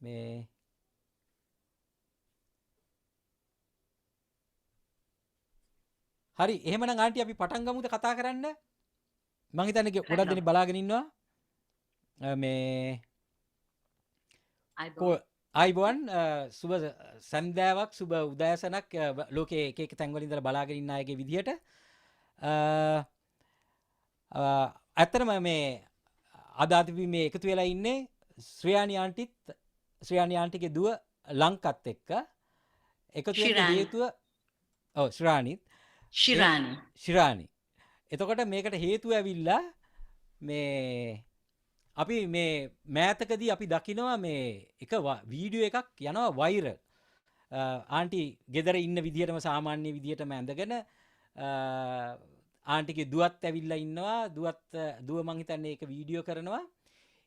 මේ හරි එහෙමනම් ආන්ටි අපි පටන් ගමුද කතා කරන්න? මං හිතන්නේ ගොඩක් දෙනෙක් බලාගෙන ඉන්නවා. මේ අයිබෝන් සුබ සන්ධ්‍යාවක් සුබ උදෑසනක් ලෝකයේ එක එක තැන්වල ඉඳලා බලාගෙන ඉන්න අයගේ විදිහට ඇත්තටම මේ අද අපි මේ එකතු වෙලා ඉන්නේ ශ්‍රියානි ආන්ටිගේ දුව ලංකත් එක්ක එකතු වෙන්න හේතුව ඔව් ශිරානි. එතකොට මේකට හේතුව ඇවිල්ලා මේ අපි මේ මෑතකදී අපි දකිනවා මේ එක වීඩියෝ එකක් යනවා වෛරල්. ආන්ටි ගෙදර ඉන්න විදිහටම සාමාන්‍ය විදිහටම ඇඳගෙන ආන්ටිගේ දුවත් ඇවිල්ලා ඉන්නවා. දුව මං හිතන්නේ ඒක වීඩියෝ කරනවා.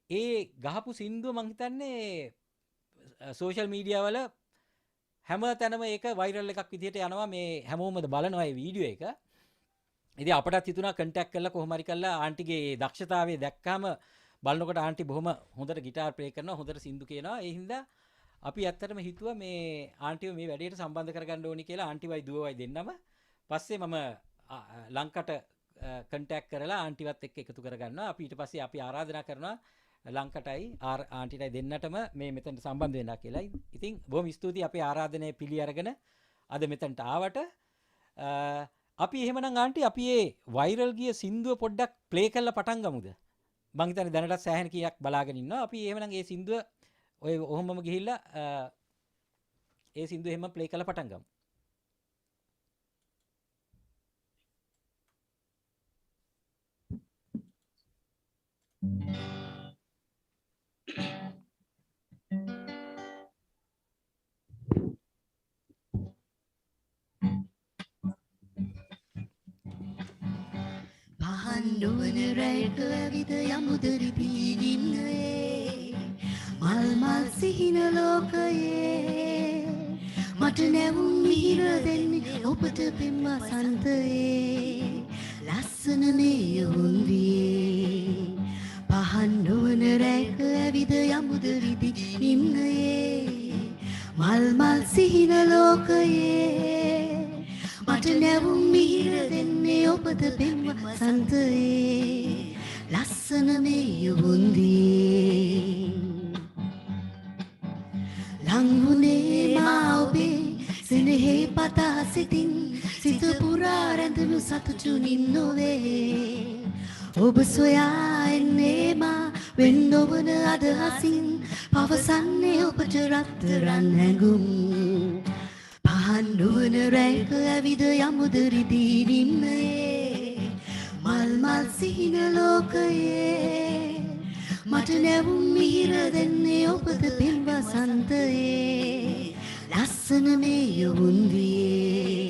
ඒ ගහපු සින්දුව මං හිතන්නේ සෝෂල් මීඩියා වල හැම තැනම ඒක වෛරල් එකක් විදිහට යනවා. මේ හැමෝම බලනවා මේ වීඩියෝ එක. ඉතින් අපටත් හිතුණා කන්ටැක්ට් කරලා කොහොම හරි කරලා ආන්ටිගේ දක්ෂතාවය දැක්කම බලනකොට ආන්ටි බොහොම හොඳට ගිටාර් ප්ලේ කරනවා, හොඳට සින්දු කියනවා. ඒ හින්දා අපි ඇත්තටම හිතුවා මේ ආන්ටිව මේ වැඩේට සම්බන්ධ කරගන්න ඕනි කියලා ආන්ටිවයි දුවවයි දෙන්නම. පස්සේ මම ලංකට කන්ටැක්ට් කරලා ආන්ටිවත් එක්ක එකතු කරගන්නවා. අපි ඊට පස්සේ අපි ආරාධනා කරනවා ලංකටයි ආන්ටිටයි දෙන්නටම මේ මෙතනට සම්බන්ධ වෙන්න කියලා. ඉතින් බොහොම ස්තුතියි අපේ ආරාධනය පිළි අරගෙන අද මෙතනට ආවට. අපි එහෙමනම් ආන්ටි අපි මේ වෛරල් ගිය සින්දුව පොඩ්ඩක් ප්ලේ කරලා පටන් ගමුද? මං හිතන්නේ දැනටත් සෑහෙන කීයක් බලාගෙන ඉන්නවා. අපි එහෙමනම් මේ සින්දුව ඔය ඔහොමම ගිහිල්ලා ඒ සින්දුව එහෙම ප්ලේ කරලා පටන් ගමු. පහන්නුවන රැයක ඇවිද යමුදරි පීඩින්නේ මල් සිහින ලෝකයේ මට නැවුම් මිහිර දෙන්නේ ඔබට පෙම් වසන්තයේ ලස්සන මේ යොන්වියේ පහන්නුවන රැයක ඇවිද යමුදරි පීඩින්නේ මල් සිහින ලෝකයේ මට නැවුම් මිහිර දෙන්නේ ඔබද පෙම් වසන්තයේ ලස්සන මේ යොන්වියේ ලංවුනේ මා ඔබේ සෙනෙහි පතා සිතින් සිත පුරා රැඳුණු සතුටුනින් නොවේ ඔබ සොයා එන්නේ මා වෙන් නොවන අදහසින් පවසන්නේ ඔබට රත්තරන් හැඟුම් පහන්නුවන රැයක ඇවිද යමුදරි දීනින්නේ මල් සිහින ලෝකයේ මට නැවුම් මිහිර දෙන්නේ ඔබද පෙම් වසන්තයේ ලස්සන මේ යොන්වියේ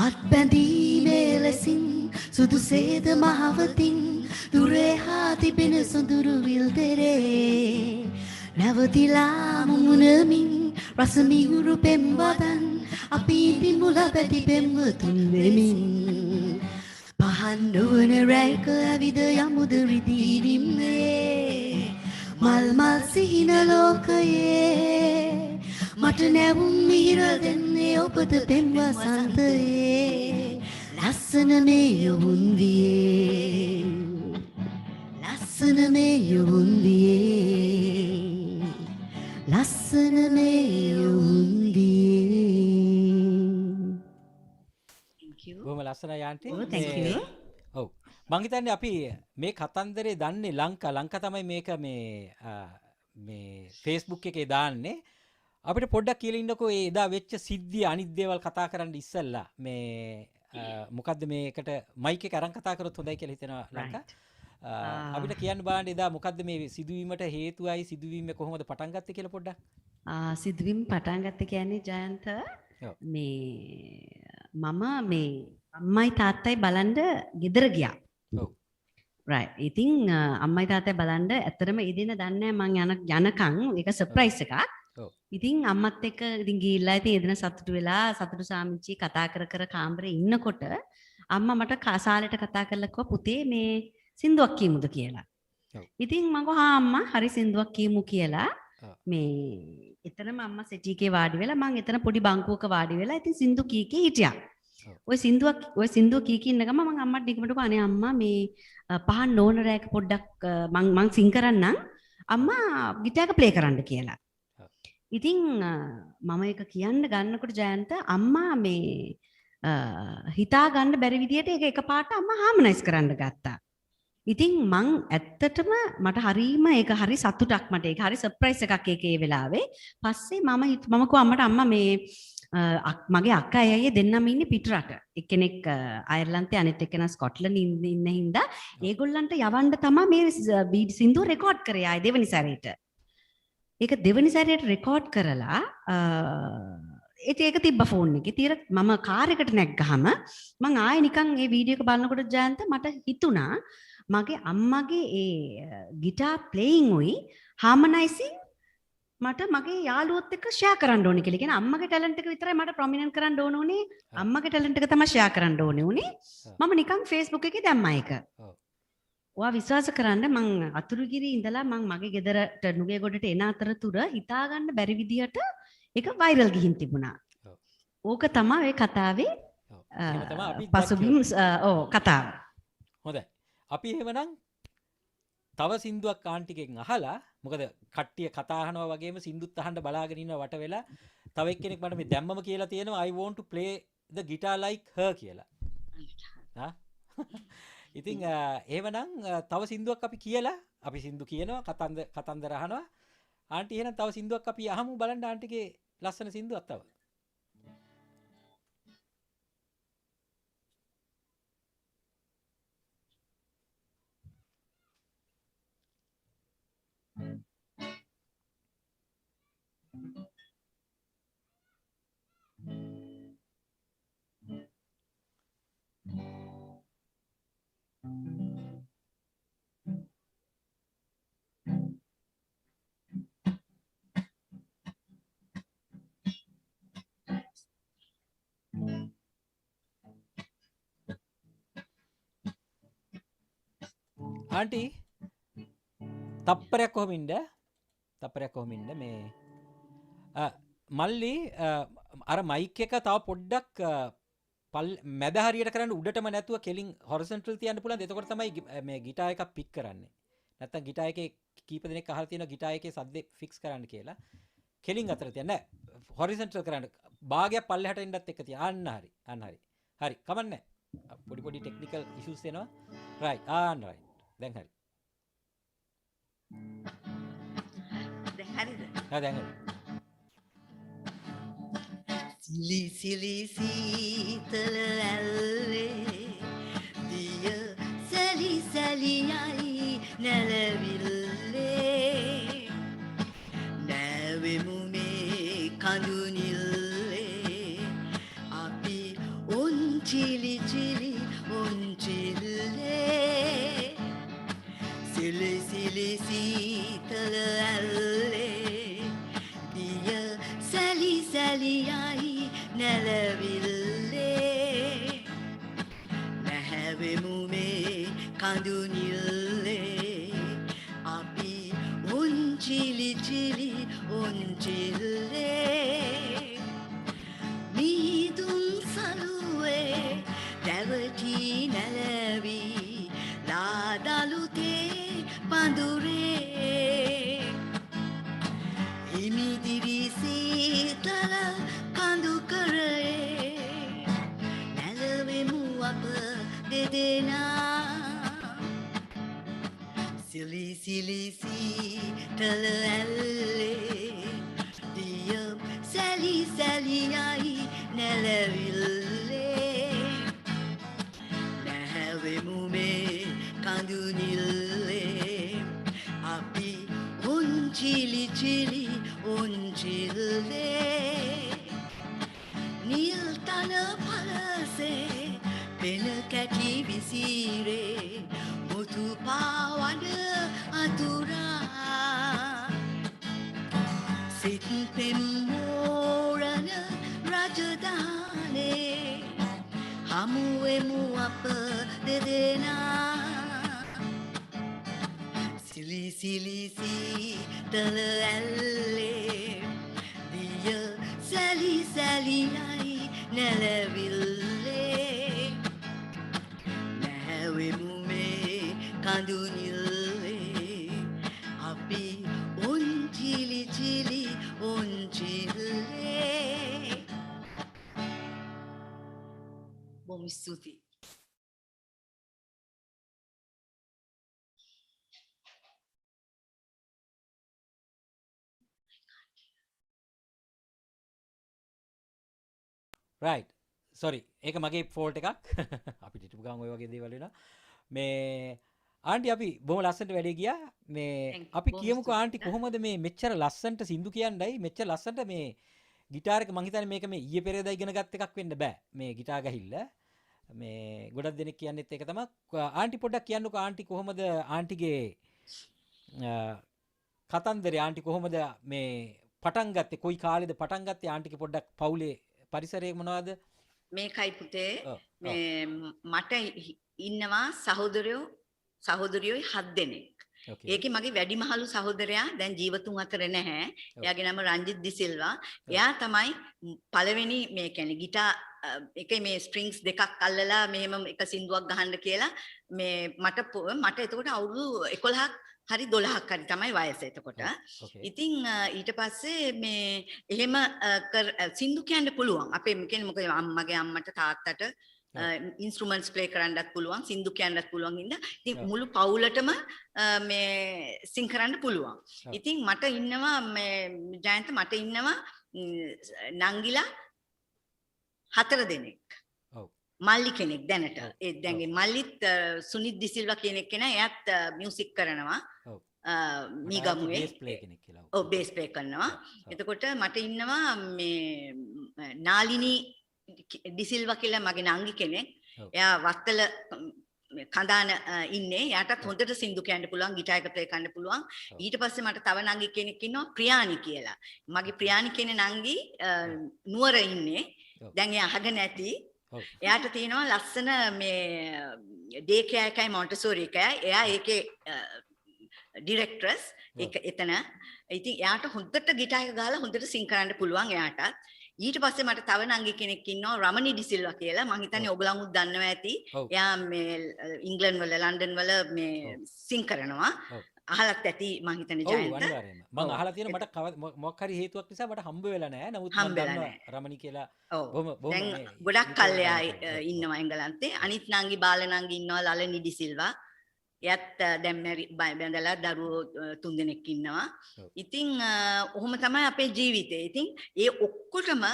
අත්බැඳීමේ ලෙසින් සුදුසේද මහවතින් දුරේ හා තිබෙන සොඳුරු විල්දරේ නැවතිලා මුමුණමින් රසමිහුරු පෙම් වදන් අපි ඉතින් මුල පැති පෙම්වතුන් වෙමින් පහන්නුවන රැයක ඇවිද යමුද රිදීනින්නේ මල් සිහින ලෝකයේ මට නැවුම් මිහිර දෙන්නේ ඔබද පෙම් වසන්තයේ ලස්සන මේ යොන්වියේ ලස්සන මේ යොන්වියේ ලස්සන මේ යොන්වියේ. බොහොම ලස්සනයි ආන්ටි. thank you. ඔව්. මං හිතන්නේ අපි මේ කතන්දරේ දන්නේ ලංකා තමයි මේක මේ Facebook එකේ දාන්නේ. අපිට පොඩ්ඩක් කියලා ඉන්නකෝ ඒ එදා වෙච්ච සිද්ධිය අනිත් දේවල් කතා කරන්න ඉස්සෙල්ලා මේ මොකද්ද මේකට මයික් එක අරන් කතා කරොත් හොඳයි කියලා හිතෙනවා ලංකා. අපිට කියන්න බලන්න එදා මොකද්ද මේ සිදුවීමට හේතුවයි සිදුවීම කොහොමද පටන් ගත්තේ කියලා පොඩ්ඩක්. සිදුවීම පටන් ගත්තේ කියන්නේ ජයන්ත මේ මම මේ අම්මයි තාත්තයි බලන්න ගෙදර ගියා. ඔව්. right. ඉතින් අම්මයි තාත්තයි බලන්න ඇත්තටම ඒ දින දන්නේ මං යනකම් ඒක සර්ප්‍රයිස් එකක්. ඔව්. ඉතින් අම්මත් එක්ක ඉතින් ගිහිල්ලා ඉතින් එදින සතුටු වෙලා සතුටු සාමිච්චි කතා කර කර කාමරේ ඉන්නකොට අම්මා මට කාසාලෙට කතා කරලා කිව්වා පුතේ මේ සින්දුවක් කියමුද කියලා. ඔව්. ඉතින් මම කිව්වා හා අම්මා හරි සින්දුවක් කියමු කියලා මේ එතනම අම්මා සෙටි එකේ වාඩි වෙලා මම එතන පොඩි බංකුවක වාඩි වෙලා ඉතින් සින්දු කී කී හිටියා. ඔය සින්දුව කී කී ඉන්න ගම මම අම්මට නිකමට කිව්වා අනේ අම්මා මේ පහන් නෝන රෑක පොඩ්ඩක් මං සිං කරන්නම් අම්මා ගිටාර් එක ප්ලේ කරන්න කියලා. ඉතින් මම ඒක කියන්න ගන්නකොට ජයන්ත අම්මා මේ හිතා ගන්න බැරි විදියට ඒක එකපාරට අම්මා හාමනයිස් කරන්න ගත්තා. ඉතින් මං ඇත්තටම මට හරීම ඒක හරි සතුටක් මට ඒක හරි සර්ප්‍රයිස් එකක් ඒක ඒ වෙලාවේ. පස්සේ මම කිව්වා අම්මට අම්මා මේ මගේ අක්කා අයියා දෙන්නම ඉන්නේ පිටරට. එක්කෙනෙක් අයර්ලන්තේ අනිත් එක්කෙනා ස්කොට්ලන්ඩ් ඉන්න හින්දා ඒගොල්ලන්ට යවන්න තමයි මේ සින්දුව රෙකෝඩ් කරේ ආයේ දෙවෙනි සැරේට. ඒක දෙවෙනි සැරේට රෙකෝඩ් කරලා ඒක තිබ්බ ෆෝන් එකේ. ඊට මම කාර් එකට නැග්ගහම මං ආයේ නිකන් ඒ වීඩියෝ එක බලනකොට ජයන්ත මට හිතුණා මගේ අම්මගේ ඒ ගිටාර් ප්ලේයින් උයි හාමනයිසින් මට මගේ යාළුවොත් එක්ක ෂෙයා කරන්න ඕනේ කියලා. කියන්නේ අම්මගේ ටැලන්ට් එක විතරයි මට ප්‍රොමිනන්ට් කරන්න ඕන උනේ. අම්මගේ ටැලන්ට් එක තමයි ෂෙයා කරන්න ඕනේ උනේ. මම නිකන් Facebook එකේ දැම්මා ඒක. ඔයා විශ්වාස කරන්න මං අතුරුගිරි ඉඳලා මං මගේ ගෙදරට නුගේගොඩට එන අතරතුර හිතා ගන්න බැරි විදියට ඒක වෛරල් ගිහින් තිබුණා. ඕක තමයි ඒ කතාවේ පසුබිම් කතාව. හොඳයි. අපි එහෙමනම් තව සින්දුවක් ආන්ටිගෙන් අහලා මොකද කට්ටිය කතා අහනවා වගේම සින්දුත් අහන්න බලාගෙන ඉන්න වට වෙලා තව එක්කෙනෙක් මට මේ දැම්මම කියලා තියෙනවා I want to play the guitar like her කියලා. ඉතින් එහෙමනම් තව සින්දුවක් අපි කියලා අපි සින්දු කියනවා කතන්දර අහනවා ආන්ටි එහෙනම් තව සින්දුවක් අපි අහමු බලන්න ආන්ටිගේ ලස්සන සින්දුවක් තව. ආන්ටි තප්පරයක් කොහොම ඉන්න මේ මල්ලි අර මයික් එක තව පොඩ්ඩක් මැද හරියට කරන්න උඩටම නැතුව කෙලින් හොරිසොන්ටල් තියන්න පුළුවන්. එතකොට තමයි මේ ගිටාර් එක පික් කරන්නේ. නැත්තම් ගිටාර් එකේ කීප දෙනෙක් අහලා තියෙනවා ගිටාර් එකේ සද්දේ ෆික්ස් කරන්න කියලා. කෙලින් අතර තියන්න නෑ. හොරිසොන්ටල් කරන්න. භාගයක් පල්ලෙහාට එන්නත් එක්ක තියන්න. අන්න හරි. හරි. කමන්නේ. පොඩි ටෙක්නිකල් ඉෂුස් එනවා. රයිට්. රයිට්. දැන් හරි. දැන් හරිද? දැන් හරි. සිලි සිලි සීතල ඇල්ලේ දිය සැලි සැලියයි නැලවිල්ලේ නැවෙමු මේ කඳු නිල්ලේ අපි ඔන්චිලි චිලි ඔන්චිල්ලේ සිලි සිලි සීතල ඇල්ලේ දිය සැලි සැලියයි නැලවිල්ලේ නැහැවෙමු මේ කඳු නිල්ලේ අපි ඔන්චිලි චිලි ඔන්චිල්ලේ මීදුම් සලුවේ දැවටි නැලවි ලාදලුතේ පඳුරේ හිමිදිරි සීතල කඳු කරේ නැලවෙමු අප දෙදෙනා සිලි සිලි සීතල ඇල්ලේ දියම් සැලි සැලියයි නැලවිල්ලේ නැහැවෙමු මේ කඳු නිල්ලේ අපි ඔන්චිලි චිලි ඔන්චිල්ලේ නිල් තන පලසේ පෙන කැටි විසිරේ මුතු පාවඩ අතුරා සිත් පෙම්මෝරණ රජධානේ හමුවෙමු අප දෙදෙනා සිලි සිලි සීතල ඇල්ලේ දිය සැලි සැලියයි නැලවිල්ලේ නැවෙමු මේ කඳුනිල්ලේ අපි ඔන්චිලි චිලි ඔන්චිල්ලේ බොහොම ස්තුතියි. right sorry ඒක මගේ ෆෝල්ට් එකක් අපි ටිටු ගාම ඔය වගේ දේවල් වෙනවා මේ ආන්ටි අපි බොහොම ලස්සනට වැඩේ ගියා මේ අපි කියමුකෝ ආන්ටි කොහොමද මේ මෙච්චර ලස්සනට සින්දු කියන්නයි මෙච්චර ලස්සනට මේ ගිටාර එක මං හිතන්නේ මේක මේ ඊයේ පෙරේදා ඉගෙන ගත් එකක් වෙන්න බෑ මේ ගිටාර ගහිල්ල මේ ගොඩක් දෙනෙක් කියන්නේත් ඒක තමයි ආන්ටි පොඩ්ඩක් කියන්නකෝ ආන්ටි කොහොමද ආන්ටිගේ කතන්දරේ ආන්ටි කොහොමද මේ පටන් ගත්තේ කොයි කාලෙද පටන් ගත්තේ ආන්ටිගේ පොඩ්ඩක් පවුලේ පරිසරය මොනවද මේකයි පුතේ මේ මට ඉන්නවා සහෝදරයෝ 7 දෙනෙක්. ඒකේ මගේ වැඩිමහලු සහෝදරයා දැන් ජීවතුන් අතර නැහැ. එයාගේ නම රංජිත් දිසිල්වා. එයා තමයි පළවෙනි මේ කියන්නේ ගිටාර් එකේ මේ ස්ට්‍රින්ග්ස් දෙකක් අල්ලලා මෙහෙම එක සින්දුවක් ගහන්න කියලා මේ මට එතකොට අවුරුදු 11ක් හරි 12ක් හරි තමයි වයස එතකොට. ඉතින් ඊට පස්සේ මේ එහෙම සින්දු කියන්න පුළුවන්. අපේ කියන්නේ මොකද මගේ අම්මට තාත්තට ඉන්ස්ට්‍රුමන්ට්ස් ප්ලේ කරන්නත් පුළුවන්, සින්දු කියන්නත් පුළුවන් ඉඳ. ඉතින් මුළු පවුලටම මේ සිං කරන්න පුළුවන්. ඉතින් මට ඉන්නවා මේ ජයන්ත මට ඉන්නවා නංගිලා 4 දෙනෙක්. මල්ලි කෙනෙක් දැනට ඒ දැන්ගේ මල්ලිත් සුනිත් දිසිල්වා කියන කෙනා එයාත් මියුසික් කරනවා මීගමුවේ ඔව් බේස් ප්ලේ කරනවා එතකොට මට ඉන්නවා මේ නාලිනී දිසිල්වා කියලා මගේ නංගි කෙනෙක් එයා වත්තල කඳාන ඉන්නේ එයාටත් හොඳට සින්දු කියන්න පුළුවන් ගිටාර් එක ප්ලේ කරන්න පුළුවන් ඊට පස්සේ මට තව නංගි කෙනෙක් ඉන්නවා ප්‍රියානි කියලා මගේ ප්‍රියානි කියන නංගි නුවර ඉන්නේ දැන් එයා අහගෙන ඇති එයාට තියෙනවා ලස්සන මේ ඩේ කෙයාර් එකයි මොන්ටසෝරි එකයි එයා ඒකේ ඩිරෙක්ටර්ස් ඒක එතන ඉතින් එයාට හොඳට ගිටාර් එක ගහලා හොඳට සිං කරන්න පුළුවන් එයාටත් ඊට පස්සේ මට තව නංගි කෙනෙක් ඉන්නවා රමණි ඩිසිල්වා කියලා මං හිතන්නේ ඔයගොල්ලෝ දන්නවා ඇති එයා මේ ඉංග්ලන්ඩ් වල ලන්ඩන් වල මේ සිං කරනවා අහලත් ඇති මං හිතන්නේ ජයන්ත මං අහලා තියෙනවා මට මොකක් හරි හේතුවක් නිසා මට හම්බ වෙලා නැහැ නමුත් මම දන්නවා රමණි කියලා බොහොම දැන් ගොඩක් කල් එයා ඉන්නවා එංගලන්තේ අනිත් නංගි බාල නංගි ඉන්නවා ලලනි ඩිසිල්වා එයත් දැන් බැඳලා දරුවෝ 3 දෙනෙක් ඉන්නවා ඉතින් ඔහොම තමයි අපේ ජීවිතේ ඉතින් ඒ ඔක්කොටම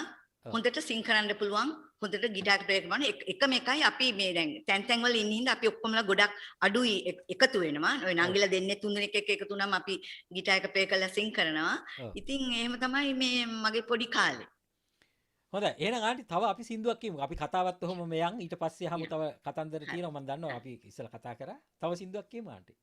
හොඳට සිං කරන්න පුළුවන් හොඳට ගිටාර් ප්ලේ කරනවා එකම එකයි අපි මේ දැන් තැන් වල ඉන්න හින්දා අපි ඔක්කොමලා ගොඩක් අඩුයි එකතු වෙනවා ඔය නංගිලා දෙන්නේ 3 දෙනෙක් එක්ක එකතු වුණාම අපි ගිටාර් එක ප්ලේ කරලා සිං කරනවා ඉතින් එහෙම තමයි මේ මගේ පොඩි කාලේ හොඳයි එහෙනම් ආන්ටි තව අපි සින්දුවක් කියමු අපි කතාවත් ඔහොම මෙයන් ඊට පස්සේ අහමු තව කතන්දර තියෙනවා මම දන්නවා අපි ඉස්සෙල්ලා කතා කරා තව සින්දුවක් කියමු ආන්ටි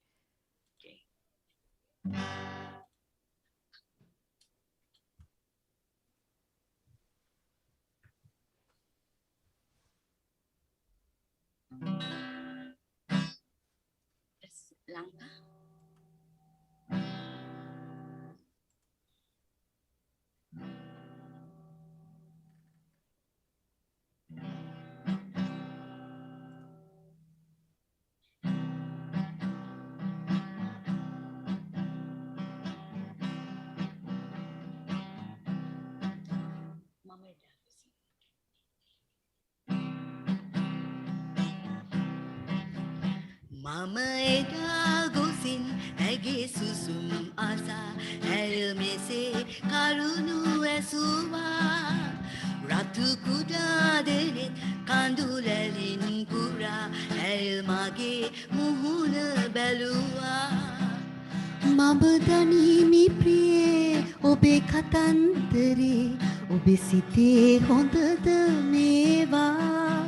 ලංකා මම එදා ගොසින් ඇගේ සුසුම් අසා ඇය මෙසේ කරුණු ඇසුවා රතු කුඩා දෙනෙත් කඳුලැලින් පුරා ඇය මගේ මුහුණ බැලුවා මම දනිමි ප්‍රියේ ඔබේ කතන්දරේ ඔබේ සිතේ හොඳද මේවා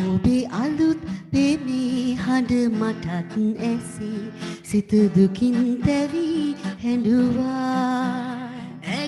ඔබේ අලුත් පෙමේ හඬ මටත් ඇසී සිත දුකින් තැවී හැඬුවා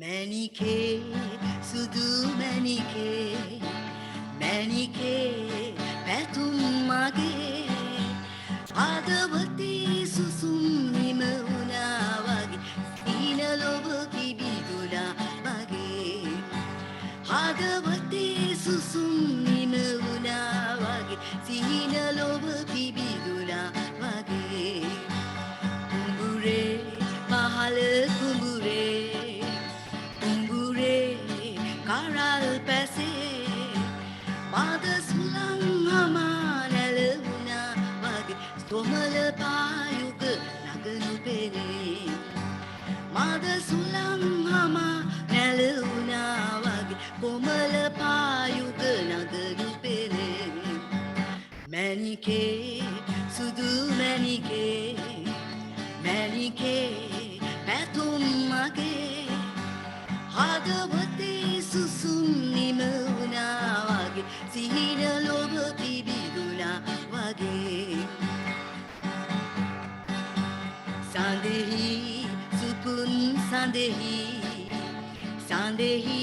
මැණිකේ සුදු මැණිකේ මැණිකේ පැතුම් මගේ හදවතේ සුසුම් නිම වුණා වගේ සීන ලොබ පිබිදුණා වගේ හදවතේ සුසුම් නිම වුණා වගේ සීන ලොබ පිබිදුණා වගේ කුඹුරේ පහළ කුඹුරේ කරල් පැසේ මද සුළං හමා නැලවුණා වගේ ස්තොමල පායුක නගනු පෙනේ මද සුළං හමා නැලවුණා වගේ කොමල පායුක නගනු පෙනේ මැණිකේ සුදු මැණිකේ මැණිකේ පැතුම් මගේ හදවතේ සුසුම් නිම වුණා වගේ සිහින ලොබ පිබිදුණා වගේ සඳෙහි සුකුන් සඳෙහි සඳෙහි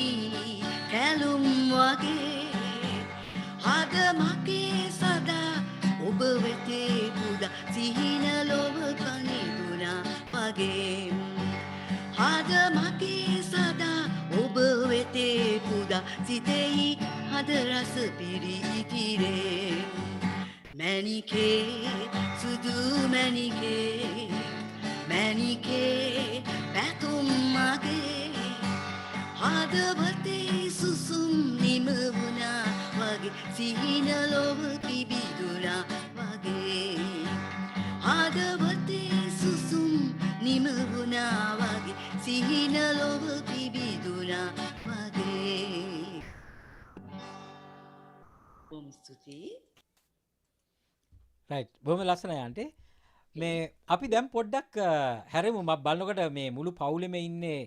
කැලුම් වගේ හද මගේ සදා ඔබ වෙතේ පුදා සිහින ලොබ පනිදුණා වගේ හද මගේ සදා ඔබ වෙතේ පුදා සිතෙහි හද රස පිරිතිරේ මැණිකේ සුදු මැණිකේ මැණිකේ පැතුම් මගේ හදවතේ සුසුම් නිම වුණා වගේ සිහින ලොව පිබිදුණා වගේ හදවතේ සුසුම් නිම වුණා වගේ සිහින ලොව පිබිදුණා වගේ බොහොම ස්තුතියි රයිට් බොහොම ලස්සනයි ආන්ටි මේ අපි දැන් පොඩ්ඩක් හැරෙමු මම බලනකොට මේ මුළු පවුලෙම ඉන්නේ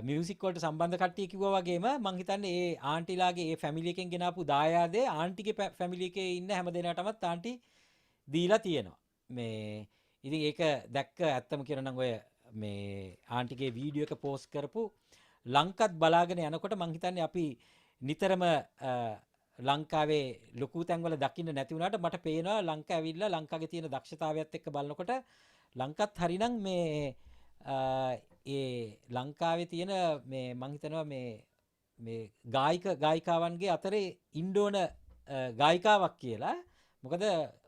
මියුසික් වලට සම්බන්ධ කට්ටිය කිව්වා වගේම මං හිතන්නේ ඒ ආන්ටිලාගේ ඒ ෆැමිලි එකෙන් ගෙනාපු දායාදේ ආන්ටිගේ ෆැමිලි එකේ ඉන්න හැම දෙනාටමත් ආන්ටි දීලා තියෙනවා මේ ඉතින් ඒක දැක්ක ඇත්තම කියනනම් ඔය මේ ආන්ටිගේ වීඩියෝ එක පෝස්ට් කරපු ලංකත් බලාගෙන යනකොට මං හිතන්නේ අපි නිතරම ලංකාවේ ලොකු තැන්වල දකින්න නැති වුණාට මට පේනවා ලංකාව ඇවිල්ලා ලංකාවේ තියෙන දක්ෂතාවයත් එක්ක බලනකොට ලංකත් හරිනම් මේ ඒ ලංකාවේ තියෙන මේ මං හිතනවා මේ ගායක ගායිකාවන්ගේ අතරේ ඉන්ඩෝන ගායිකාවක් කියලා මොකද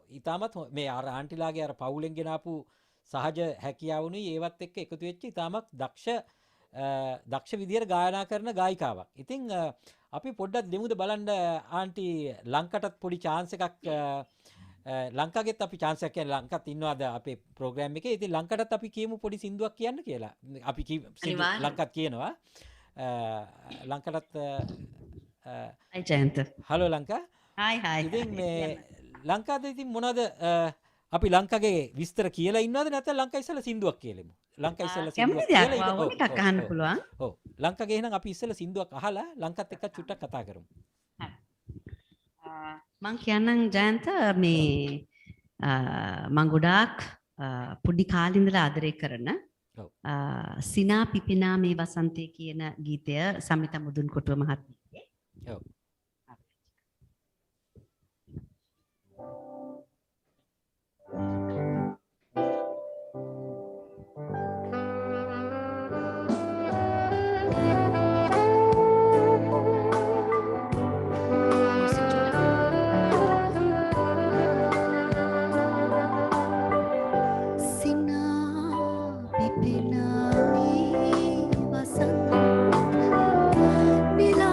ඊටමත් මේ අර ආන්ටිලාගේ අර පවුලෙන් ගෙනාපු සහජ හැකියාවුනුයි ඒවත් එක්ක එකතු වෙච්ච ඊටමත් දක්ෂ විදියට ගායනා කරන ගායිකාවක්. ඉතින් අපි පොඩ්ඩක් දෙමුද බලන්න ආන්ටි ලංකටත් පොඩි chance එකක් ලංකාවෙත් අපි chance එකක් කියන්නේ ලංකත් ඉන්නවාද අපේ ප්‍රෝග්‍රෑම් එකේ. ඉතින් ලංකටත් අපි කියමු පොඩි සින්දුවක් කියන්න කියලා. අපි ලංකත් කියනවා. ලංකටත් හයි ජයන්ත. හලෝ ලංකා. හයි. ඉතින් මේ ලංකාවේ ඉතින් මොනවද අපි ලංකාවේ විස්තර කියලා ඉන්නවද නැත්නම් ලංකා ඉස්සෙල්ලා සින්දුවක් කියලාමු. ලංකා ඉස්සෙල්ලා සින්දුවක් කියලා ඔව් අහන්න පුළුවන්. ඔව් ලංකාවේ එහෙනම් අපි ඉස්සෙල්ලා සින්දුවක් අහලා ලංකත් එක්ක චුට්ටක් කතා කරමු. මං කියන්නම් ජයන්ත මේ මං ගොඩාක් පොඩි කාලේ ඉඳලා ආදරය කරන සිනා පිපිනා මේ වසන්තේ කියන ගීතය සමිත මුදුන්කොටුව මහත්මියගේ. ඔව්. Bila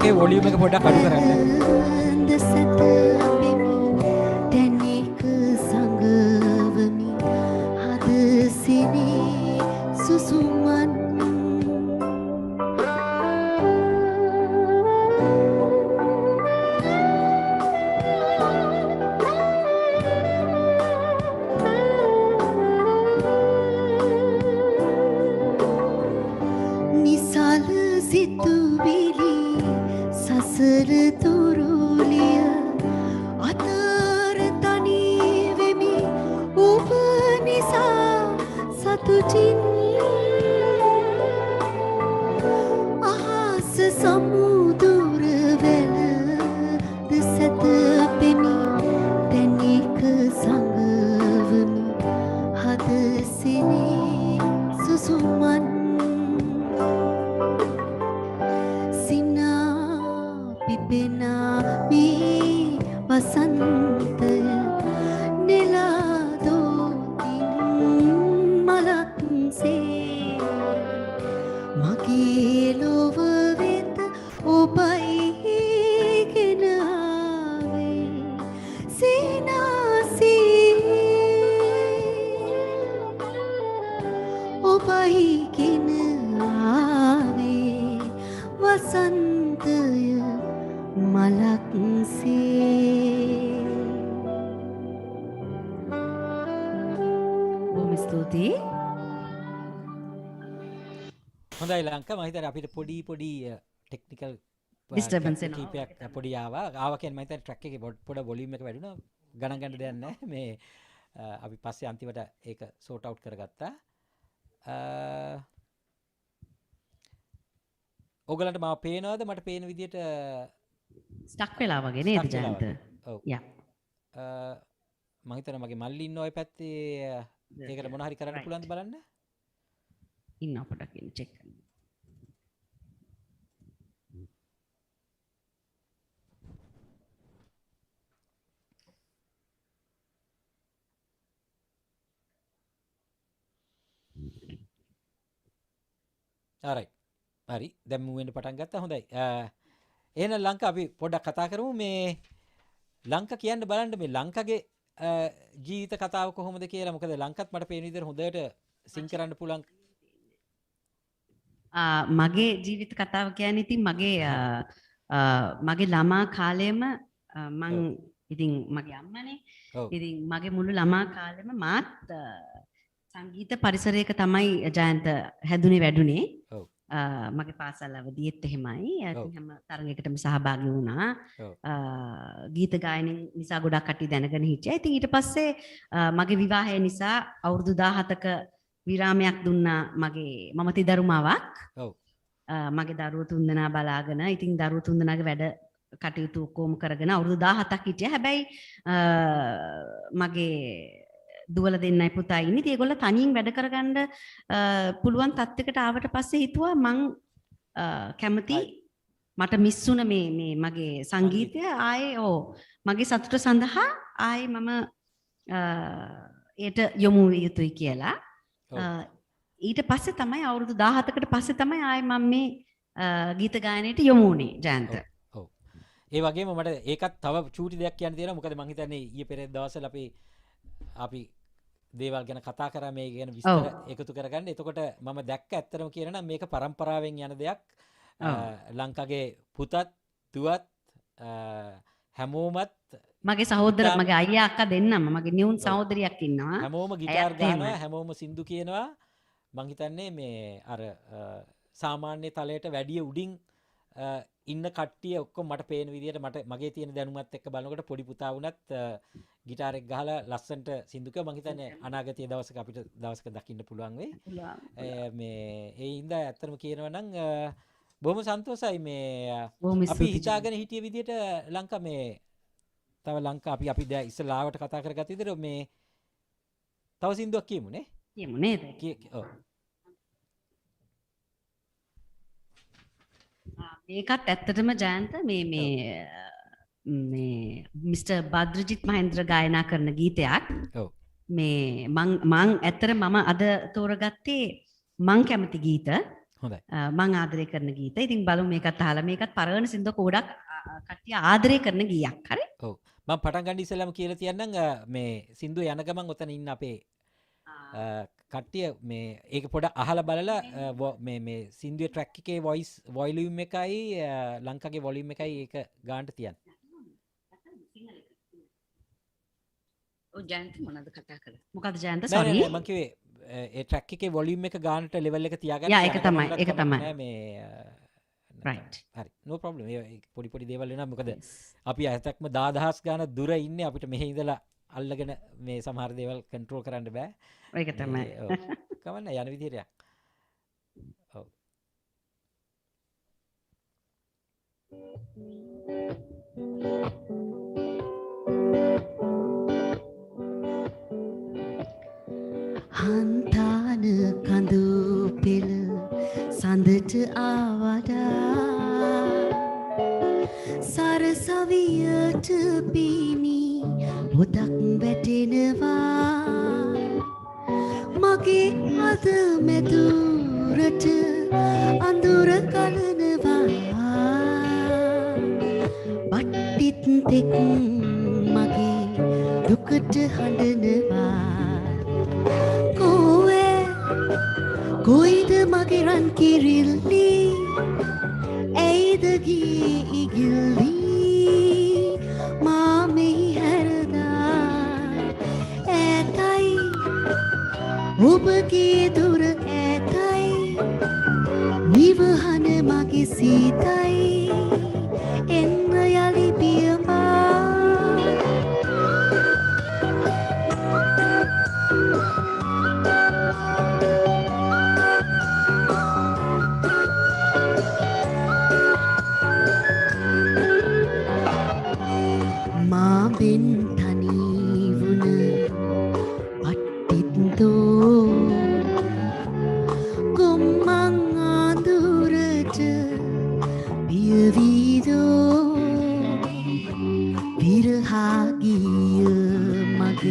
ඒ වොලියුම් එක පොඩ්ඩක් අඩු කරන්න. හොඳයි ලංකා මම හිතන්නේ අපිට පොඩි ටෙක්නිකල් ඩිස්ටර්බන්ස් එනවා. කීපයක් පොඩි ආවා කියන්නේ මම හිතන්නේ ට්‍රැක් එකේ පොඩ වොලියුම් එක වැඩි වුණා ගණන් ගන්න දෙයක් නැහැ මේ අපි පස්සේ අන්තිමට ඒක සෝට් අවුට් කරගත්තා. ඔයගලන්ට මාව පේනවද? මට පේන විදියට ස්ටක් වෙලා වගේ නේද ජයන්ත? ඔව්. යා. මම හිතනවා මගේ මල්ලි ඉන්න ඔය පැත්තේ ඒකට මොන හරි කරන්න පුළුවන්ද බලන්න. ඉන්න පොඩක් ඉන්න චෙක් කරන්න. alright. හරි. දැන් මූව් වෙන්න පටන් ගත්තා. හොඳයි. එහෙනම් ලංකා අපි පොඩ්ඩක් කතා කරමු මේ ලංකා කියන්න බලන්න මේ ලංකාගේ ජීවිත කතාව කොහොමද කියලා. මොකද ලංකත් මට පේන විදිහට හොඳට සිං කරන්න පුළුවන්. මගේ ජීවිත කතාව කියන්නේ ඉතින් මගේ ළමා කාලෙම මං ඉතින් මගේ අම්මනේ. ඉතින් මගේ මුළු ළමා කාලෙම මාත් සංගීත පරිසරයක තමයි ජයන්ත හැදුනේ වැඩුනේ. මගේ පාසල් අවදියේත් එහෙමයි. ඉතින් හැම තරඟයකටම සහභාගී වුණා. ගීත ගායන නිසා ගොඩක් කටි දැනගෙන හිටියා. ඉතින් ඊට පස්සේ මගේ විවාහය නිසා අවුරුදු 17ක විරාමයක් දුන්නා මම තිදරුමාවක්. මගේ දරුවෝ තුන්දෙනා බලාගෙන ඉතින් දරුවෝ තුන්දෙනාගේ වැඩ කටයුතු ඔක්කොම කරගෙන අවුරුදු 17ක් හිටියා. හැබැයි මගේ දුවල දෙන්නයි පුතා ඉන්නේ. ඉතින් ඒගොල්ලෝ තනියෙන් වැඩ කරගන්න පුළුවන් තත්යකට ආවට පස්සේ හිතුවා මං කැමති මට මිස් වුණ මේ මගේ සංගීතය ආයේ මගේ සතුට සඳහා ආයේ මම ඒට යොමු විය යුතුයි කියලා. ඊට පස්සේ තමයි අවුරුදු 17කට පස්සේ තමයි ආයේ මම මේ ගීත ගායනයට යොමු වුණේ ජයන්ත. ඔව්. ඒ වගේම මට ඒකත් තව චූටි දෙයක් කියන්න තියෙනවා. මොකද මම හිතන්නේ ඊයේ පෙරේද දවස්වල අපි දේවල් ගැන කතා කරා මේ ගැන විස්තර එකතු කරගන්න. එතකොට මම දැක්ක ඇත්තටම කියනනම් මේක පරම්පරාවෙන් යන දෙයක්. ලංකාවේ පුතත් දුවත් හැමෝමත් මගේ සහෝදර මගේ අයියා අක්කා දෙන්නම මගේ නියුන් සහෝදරියක් ඉන්නවා. හැමෝම ගිටාර් ගන්නවා හැමෝම සින්දු කියනවා. මං හිතන්නේ මේ අර සාමාන්‍ය තලයට වැඩිය උඩින් ඉන්න කට්ටිය ඔක්කොම මට පේන විදිහට මගේ තියෙන දැනුමත් එක්ක බලනකොට පොඩි පුතා වුණත් ගිටාර් එක ගහලා ලස්සනට සින්දු කිව්වා. මං හිතන්නේ අනාගතයේ දවසක අපිට දවසක දකින්න පුළුවන් වෙයි. මේ ඒ හින්දා ඇත්තටම කියනවා නම් බොහොම සන්තෝසයි මේ අපි හිතාගෙන හිටිය විදිහට ලංකා මේ තව ලංකා අපි දැන් ඉස්සලා ආවට කතා කරගත්ත විදිහට මේ තව සින්දුවක් කියමු නේ. කියමු නේද? ඔව්. මේකත් ඇත්තටම ජයන්ත මේ මිස්ටර් බද්රජිත් මහේන්ද්‍ර ගායනා කරන ගීතයක්. ඔව්. මේ මං ඇත්තට මම අද තෝරගත්තේ මං කැමති ගීත. හොඳයි. මං ආදරය කරන ගීත. ඉතින් බලමු මේකත් අහලා මේකත් පරවන සින්දුවක ගොඩක් කට්ටිය ආදරය කරන ගීයක්. හරි? ඔව්. මම පටන් ගන්න ඉස්සෙල්ලාම කියලා තියන්නම් මේ සින්දුව යන ගමන් ඔතන ඉන්න අපේ කට්ටිය මේ ඒක පොඩ අහලා බලලා මේ සින්දුවේ ට්‍රැක් එකේ වොලියුම් එකයි ලංකාවේ වොලියුම් එකයි ඒක ගන්නට තියන්න. ඔව් ජයන්ත මොනවද කතා කරන්නේ? මොකද ජයන්ත නෑ සෝරි. නෑ මම කිව්වේ ඒ ට්‍රැක් එකේ වොලියුම් එක ගන්නට ලෙවල් එක තියාගන්න. යා, ඒක තමයි, ඒක තමයි. මේ Right. හරි no problem. ඒ පොඩි පොඩි දේවල් වෙනවා මොකද අපි අතක්ම 10000 ගාන දුර ඉන්නේ අපිට මෙහෙ ඉඳලා අල්ලගෙන මේ සමහර දේවල් කන්ට්‍රෝල් කරන්න බෑ. ඒක තමයි. ඔව්. කවන්න යන විදිහට යන්න. ඔව්. හන්තාන කඳු පෙළ සඳට ආවඩා සරසවියට පීනී හොදක් වැටෙනවා මගේ අද මැදුරට අඳුර කලනවා බට්ටිත් තෙක් මගේ දුකට හඬනවා කොයිද මගේ රන් කිරිල්ලි ඇයිද ගී ඉගිල්ලි මා මෙහි හැරදා ඇතයි ඔබගේ දුර ඇතයි නිවහන මගේ සීතයි එන්න යලි පියමා මාබෙන් තනීවුණ පට්ටිත්තෝ ගොම්මං ආදුරට පියවීදෝ විරහාගිය මග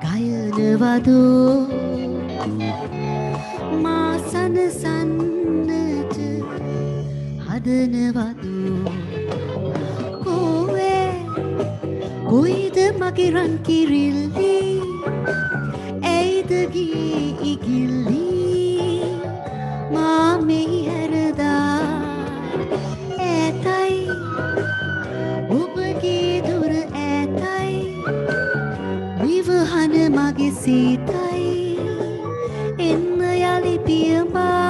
ගයනවදෝ මා සනසන්නට හදනවදෝ කොයිද මගේ රන් කිරිල්ලි ඇයිද ගී ඉගිල්ලි මා මෙහි හැරදා ඇතයි ඔබගේ දුර ඇතයි විවහන මගේ සීතයි එන්න යලි පියමා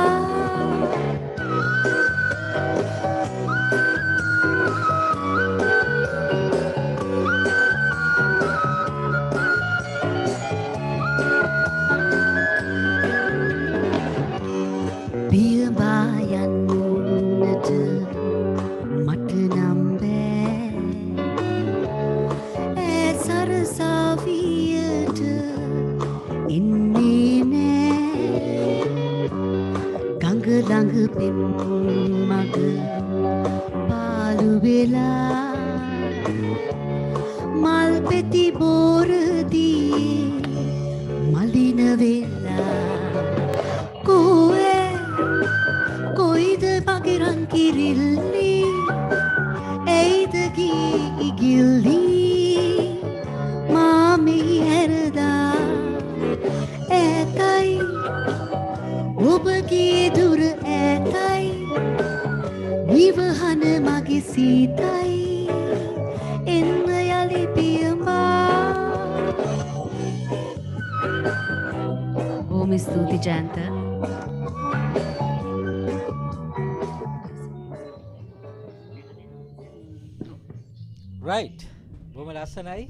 ළඟ පෙම් මග පාලු වෙලා මල් පෙති බෝරදී මලින වෙලා කොයිද මගේ රන් කිරිල්ලි ඇයිද ගී ඉගිල්ලි මා මෙහි හැරදා ඇතයි ඔබගේ දුර ඇතයි විවහන මගේ සීතයි එන්න යලි පියමා බොහොම ස්තුති ජයන්ත රයිට් බොහොම ලස්සනයි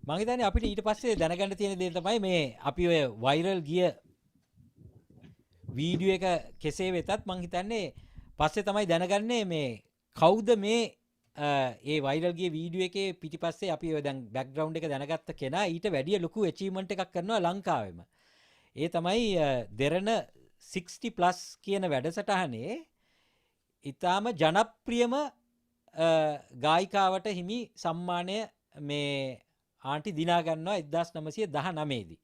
මම හිතන්නේ අපිට ඊට පස්සේ දැනගන්න තියෙන දේ තමයි මේ අපි ඔය වයිරල් ගිය වීඩියෝ එක කෙසේ වෙතත් මං හිතන්නේ පස්සේ තමයි දැනගන්නේ මේ කවුද මේ ඒ වයිරල් ගිය වීඩියෝ එකේ පිටිපස්සේ අපි ඔය දැන් බෑග්ග්‍රවුන්ඩ් එක දැනගත්ත කෙනා ඊට වැඩිය ලොකු ඇචීව්මන්ට් එකක් කරනවා ලංකාවෙම. ඒ තමයි දෙරණ 60+ කියන වැඩසටහනේ ඊටාම ජනප්‍රියම ගායිකාවට හිමි සම්මානය මේ ආන්ටි දිනා ගන්නවා 1919 දී.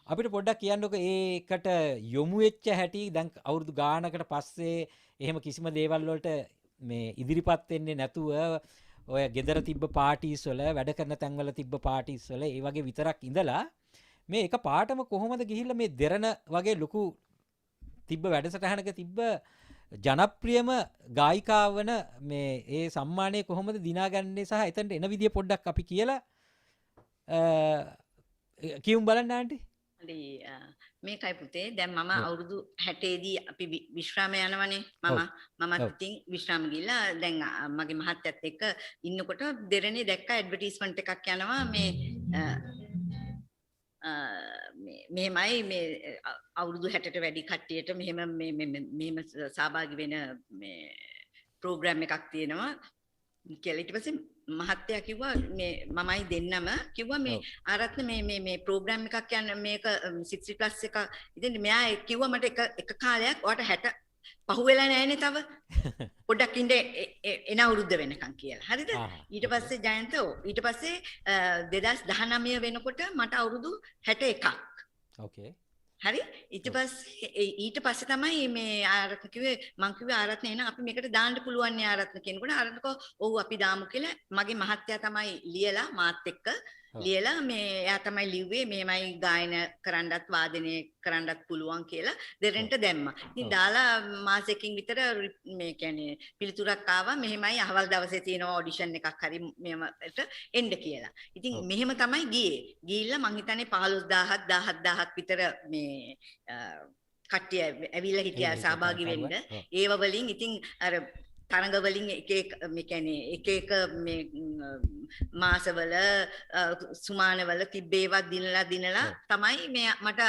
අපිට පොඩ්ඩක් කියන්නකො ඒකට යොමු වෙච්ච හැටි දැන් අවුරුදු ගානකට පස්සේ එහෙම කිසිම දේවල් වලට මේ ඉදිරිපත් වෙන්නේ නැතුව ඔය ගෙදර තිබ්බ පාටිස් වල වැඩ කරන තැන්වල තිබ්බ පාටිස් වල ඒ වගේ විතරක් ඉඳලා මේ එක පාටම කොහොමද ගිහිල්ලා මේ දෙරණ වගේ ලොකු තිබ්බ වැඩසටහනක තිබ්බ ජනප්‍රියම ගායිකාව වන මේ ඒ සම්මානය කොහොමද දිනාගන්නේ සහ එතනට එන විදිය පොඩ්ඩක් අපි කියලා කියමු බලන්න ආන්ටි. මේකයි පුතේ දැන් මම අවුරුදු 60 දී අපි විශ්‍රාම යනවනේ මමත් ඉතින් විශ්‍රාම ගිහලා දැන් මගේ මහත්තයත් එක්ක ඉන්නකොට දෙරණේ දැක්ක ඇඩ්වර්ටයිස්මන්ට් එකක් යනවා මේ මෙහෙමයි මේ අවුරුදු 60ට වැඩි කට්ටියට මෙහෙම සහභාගී වෙන මේ ප්‍රෝග්‍රෑම් එකක් තියෙනවා කියලා. ඊට පස්සේ මහත්තයා කිව්වා මේ මමයි දෙන්නම කිව්වා මේ ආරත්න මේ ප්‍රෝග්‍රෑම් එකක් යන මේක 60 ප්ලස් එක. ඉතින් මෙයා කිව්වා මට එක කාලයක් ඔයාට 60 පහුවෙලා නැහැනේ තව. පොඩ්ඩක් ඉන්න එන අවුරුද්ද වෙනකන් කියලා. හරිද? ඊට පස්සේ ජයන්ත ඊට පස්සේ 2019 වෙනකොට මට අවුරුදු 61ක්. ඕකේ. හරි? ඊට පස්සේ තමයි මේ ආරත්න කිව්වේ මං කිව්වේ ආරත්න එහෙනම් අපි මේකට දාන්න පුළුවන් නේ ආරත්න කියනකොට ආරත්න කෝ ඔව් අපි දාමු කියලා මගේ මහත්තයා තමයි ලියලා මාත් එක්ක ලියලා මේ එයා තමයි ලිව්වේ මෙහෙමයි ගායන කරන්නත් වාදනය කරන්නත් පුළුවන් කියලා දෙරෙන්ට දැම්මා. ඉතින් දාලා මාසෙකින් විතර මේ කියන්නේ පිළිතුරක් ආවා මෙහෙමයි අහවල් දවසේ තියෙනවා ඔඩිෂන් එකක් හරි මෙහෙමට එන්න කියලා. ඉතින් මෙහෙම තමයි ගියේ. ගිහිල්ලා මං හිතන්නේ 15000ක් 17000ක් විතර මේ කට්ටිය ඇවිල්ලා හිටියා සහභාගී වෙන්න. ඒව වලින් ඉතින් අර තරඟ වලින් එක මේ කියන්නේ එක මේ මාසවල සුමානවල තිබ්බේවා දිනලා තමයි මේ මට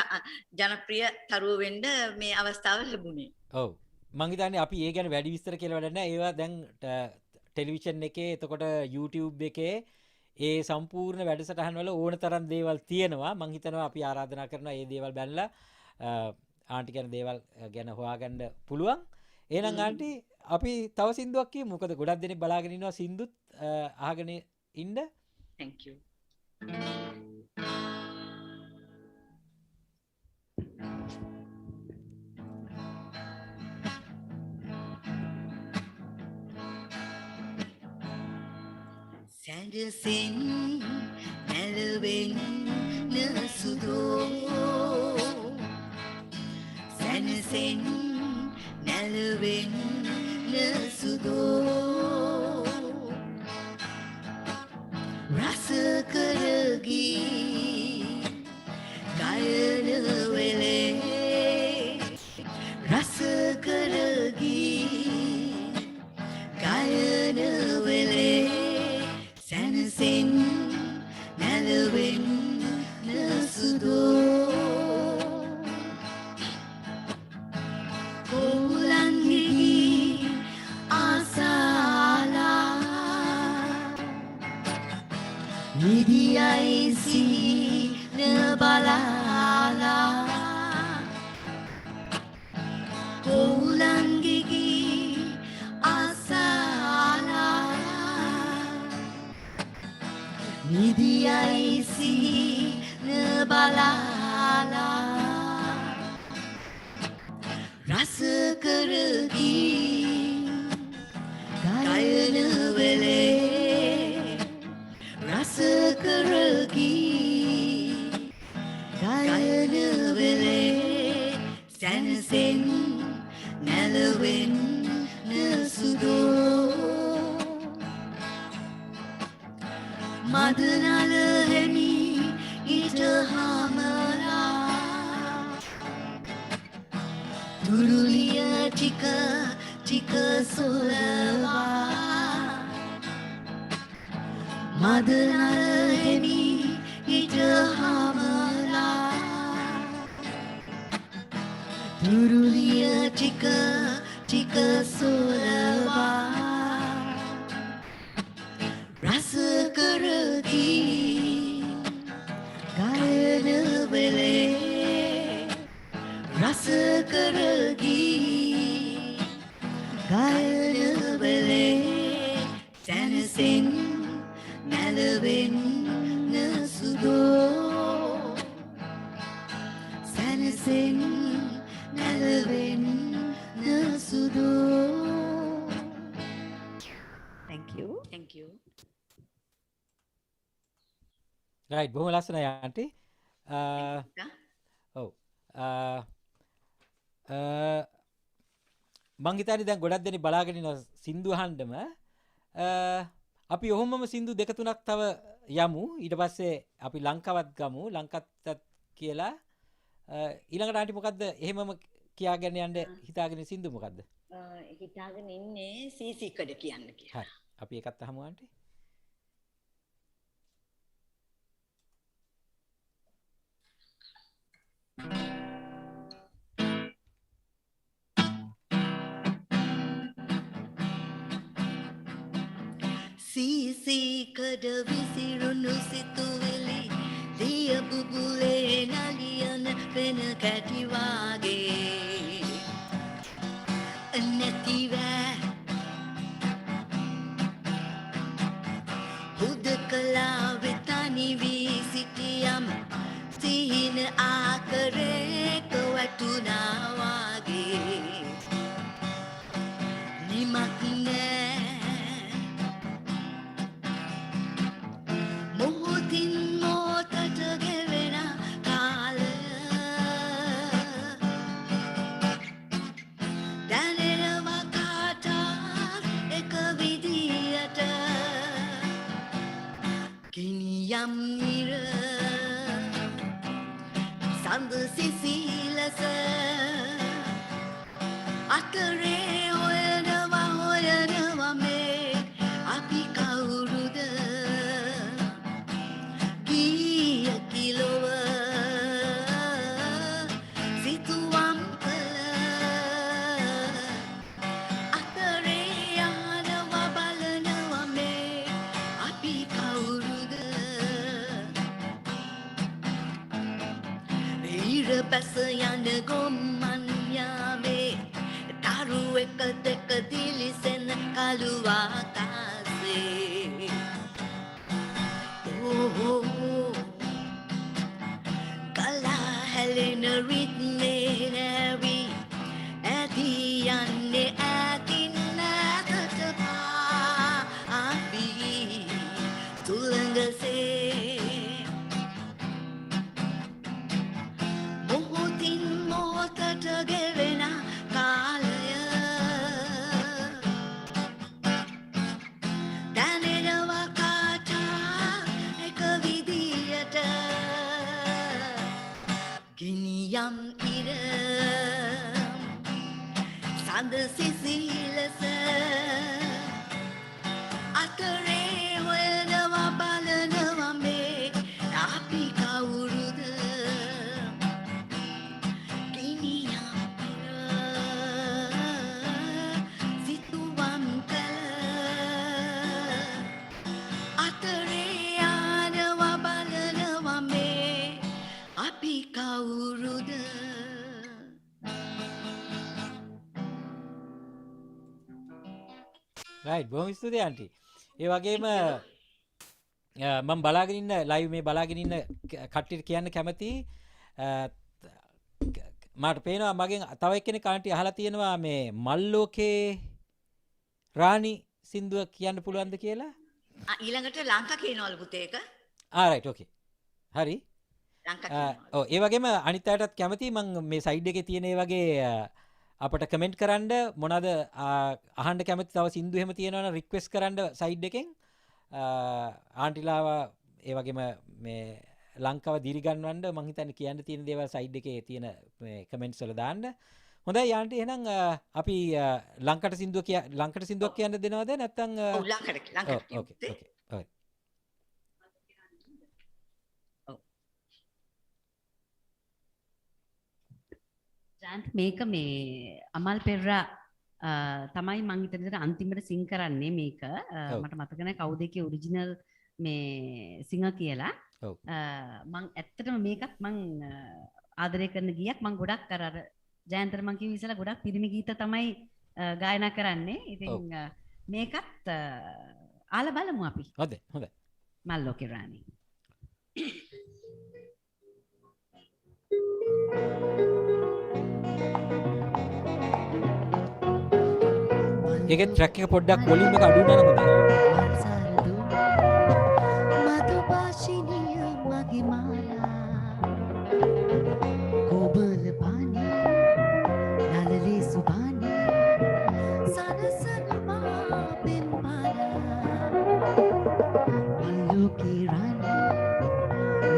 ජනප්‍රිය තරුව වෙන්න මේ අවස්ථාව ලැබුණේ. ඔව් මං හිතන්නේ අපි ඒ ගැන වැඩි විස්තර කියලා වැඩක් නැහැ. ඒවා දැන් ටෙලිවිෂන් එකේ එතකොට YouTube එකේ ඒ සම්පූර්ණ වැඩසටහන් වල ඕන තරම් දේවල් තියෙනවා. මං හිතනවා අපි ආරාධනා කරනවා මේ දේවල් බැලලා ආන්ටි කියන දේවල් ගැන හොයාගන්න පුළුවන්. එහෙනම් ආන්ටි අපි තව සින්දුවක් කියමු. මොකද ගොඩක් දෙනෙක් බලාගෙන ඉන්නවා සින්දුත් අහගෙන ඉන්න. Thank you. සැඬසෙන් නැලවෙන් නසුදෝ සැඬසෙන් නැලවෙන් නසුදෝ රස කරගී ගයන වෙලේ රස කරගී ගයන වෙලේ සැනසෙන් නැලවෙන් නසුදෝ කොහුලන්ගේ ආසාලා නිදියයි සීන බලාලා කොහුලන්ගේ ආසාලා නිදියයි සීන බලාලා රස කරගී ගයන වෙලේ රස කරගී ගයන වෙලේ සැනසෙන් නැලවෙන් නසුදෝ මදනල හෙමි ඊට හාමලා දුරුලිය ටික ටික සොලවා මදනල හෙමි ඊට හාමලා දුරුලිය ටික ටික සොලවා රස කරගී ගයන වෙලේ රස කරගී ගයන වෙලේ සැනසෙන් නැලවෙන් නසුදෝ රයිට් බොහොම ලස්සනයි ආන්ටි. ඔව්. මං හිතන්නේ දැන් ගොඩක් දෙනෙක් බලාගෙන ඉන්න සින්දු අහන්නම අපි ඔහොමම සින්දු දෙක තුනක් තව යමු. ඊට පස්සේ අපි ලංකාවත් ගමු. ලංකාවත් කියලා ඊළඟට ආන්ටි මොකද්ද එහෙමම කියාගෙන යන්න හිතාගෙන සින්දු මොකද්ද? හිතාගෙන ඉන්නේ සීසීකඩ කියන්න කියලා. හරි. අපි ඒකත් අහමු ආන්ටි. සීසීකඩ විසිරුණු සිතුවිලි දිය බුබුලේ නලියන වෙන කැටිවාගේ නැතිවෑ හුදකලා වෙතනි වී සිටියම් සිහින ආකරේක වැටුණා වාගේ නිමක් නෑ මොහොතින් මොහොතට ගෙවෙන කාලය දැනෙනවා කාටත් එක විදියට ගිනියම් ඉර සඳ සිසිලස අතරේ හොයනවා මේ අපි කවුරුද ගිය කිලොව සිතුවම් කළ අතරේ යනවා බලනවා මේ අපි කවුරුද ඊර පැස යන ගොම්මන් යාමේ තරු එක දෙක දිලිසෙන කළු ආකාශේ ගලා හැලෙන රිද්මේ නැවි ඇති යන්නේ ඇතින් නැතට පාවි තුලඟසේ මොහොතින් මොහොතට ගෙවෙන කාලය දැනෙනවා කාටත් එක විදියට ගිනියම් ඉර සඳ සිසිලස අතරේ හොයනවා බලනවා මේ අපි කවුරුද ගිනියම් ඉර සිතුවම් කළ අතරේ යනවා බලනවා මේ අපි කවුරුද රයිට් බොහොම ස්තුතියි ආන්ටි. ඒ වගේම මම බලාගෙන ඉන්න ලයිව් මේ බලාගෙන ඉන්න කට්ටියට කියන්න කැමතියි මට පේනවා මගෙන් තව එක්කෙනෙක් ආන්ටි අහලා තියෙනවා මේ මල්ලෝකේ රාණි සින්දුව කියන්න පුළුවන්ද කියලා? ඊළඟට ලංකා කියනවලු පුතේ ඒක රයිට් ඕකේ. හරි. ලංකා කියනවලු ඔව් ඒ වගේම අනිත් අයටත් කැමතියි මම මේ සයිඩ් එකේ තියෙන ඒ වගේ අපට කමෙන්ට් කරන්න මොනවාද අහන්න කැමති තව සින්දු එහෙම තියෙනවනම් රික්වෙස්ට් කරන්න සයිඩ් එකෙන් ආන්ටිලාව ඒ වගේම මේ ලංකාව දිරි ගන්නවන්න මං හිතන්නේ කියන්න තියෙන දේවල් සයිඩ් එකේ තියෙන මේ කමෙන්ට්ස් වල දාන්න. හොඳයි ආන්ටි එහෙනම් අපි ලංකට සින්දුවක් කියන්න දෙනවද නැත්නම් ඔව් ලංකාට කියමු ඕකේ ඕකේ ඔව් ජයන්ත් මේක මේ අමල් පෙරරා තමයි මං හිතන විදිහට අන්තිමට සිං කරන්නේ මේක මට මතක නැහැ කවුද ඒකේ ඔරිජිනල් මේ සිංගර් කියලා මං ඇත්තටම මේකත් මං ආදරය කරන ගීයක් මං ගොඩක් අර ජයන්තර මං කිව්ව ඉස්සලා ගොඩක් පිරිමි ගීත තමයි ගායනා කරන්නේ ඉතින් මේකත් ආලා බලමු අපි හොඳයි හොඳයි මල්ලෝකේ රාණි ඒකේ ට්‍රැක් එක පොඩ්ඩක් වොලියුම් එක අඩු වෙනවා නම් හොඳයි. මధుපාශිනිය mage mala kobala pani nalale subani sarasana pembala malloke rani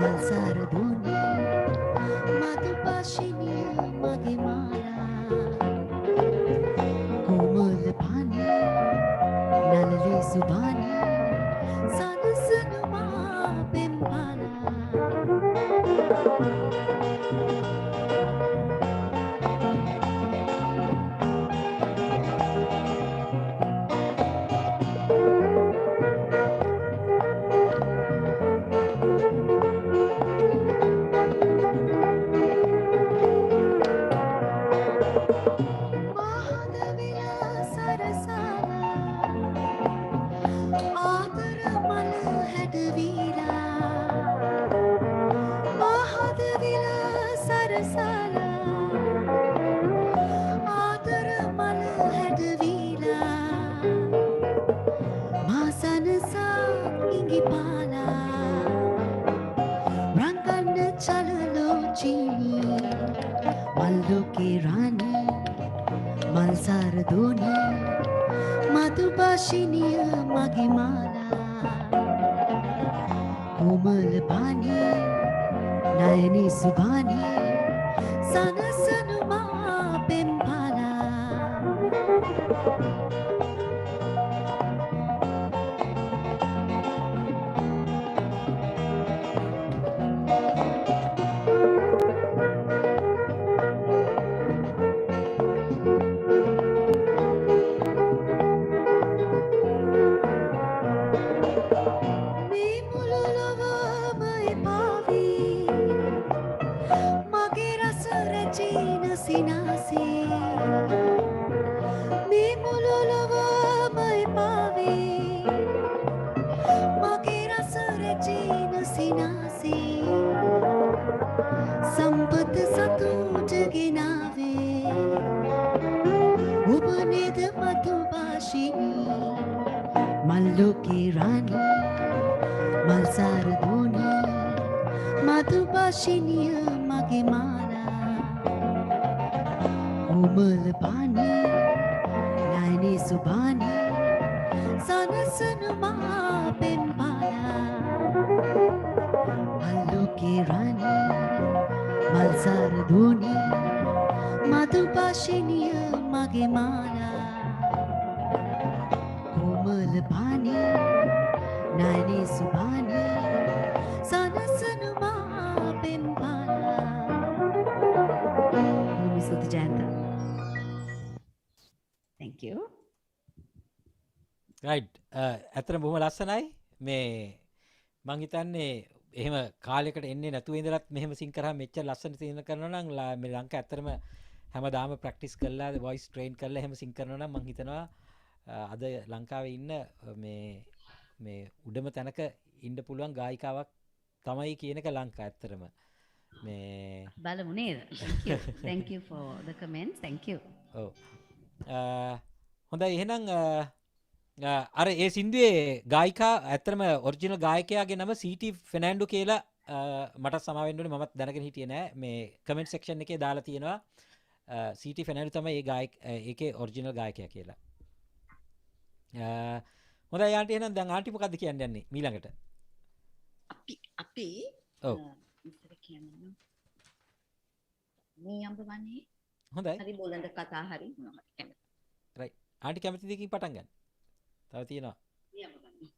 malsara doni madhupashiniya mage mala kobala pani nalale subani sarasana pembala Malloke rani malsara doni madhubashiniya mage mala komal pani nayani subani sanasanuma pembala Sampat सतूट गिनावे उपनिध मधुभाषिणी मल्लोके रानी मलसार धोनी मधुभाषिणी मगे माला कोमल पानी नयने सुबानी सनसनुमा पेम्बाला मल्लोके रानी मलसार धोनी मधुभाषिणी मगे माला कोमल पानी नयने सुबानी सनसनुमा पेम्बाला भूमि सुध Jayant thank you right ඇත්තටම බොහොම ලස්සනයි මේ මං හිතන්නේ එහෙම කාලයකට එන්නේ නැතුව ඉඳලත් මෙහෙම සිං කරා මෙච්චර ලස්සන සිං කරනවා නම් මේ ලංකාව ඇත්තටම හැමදාම ප්‍රැක්ටිස් කරලා වොයිස් ට්‍රේන් කරලා එහෙම සිං කරනවා නම් මං හිතනවා අද ලංකාවේ ඉන්න මේ උඩම තැනක ඉන්න පුළුවන් ගායිකාවක් තමයි කියන එක ලංකාව ඇත්තටම මේ බලමු නේද thank you for the comments thank you ඔව් හොඳයි එහෙනම් අර ඒ සින්දුවේ ගායිකා ඇත්තටම ඔරිජිනල් ගායකයාගේ නම සීටි ෆෙනෑන්ඩෝ කියලා මට සමා වෙන්න ඕනේ මමත් දැනගෙන හිටියේ නෑ මේ කමෙන්ට් සෙක්ෂන් එකේ දාලා තියෙනවා සීටි ෆෙනෑන්ඩෝ තමයි ඒ ඒකේ ඔරිජිනල් ගායකයා කියලා. හොඳයි ආන්ටි එහෙනම් දැන් ආන්ටි මොකද්ද කියන්න යන්නේ ඊළඟට? අපි ඔව් ඉස්සර කියන්නේ මේ අඹ වනේ හොඳයි හරි බෝලඳ කතා හරි මොනවා හරි කැමති. රයිට් ආන්ටි කැමති දෙකින් පටන් ගන්න. තව තියෙනවා. මේ අඹ වනේ.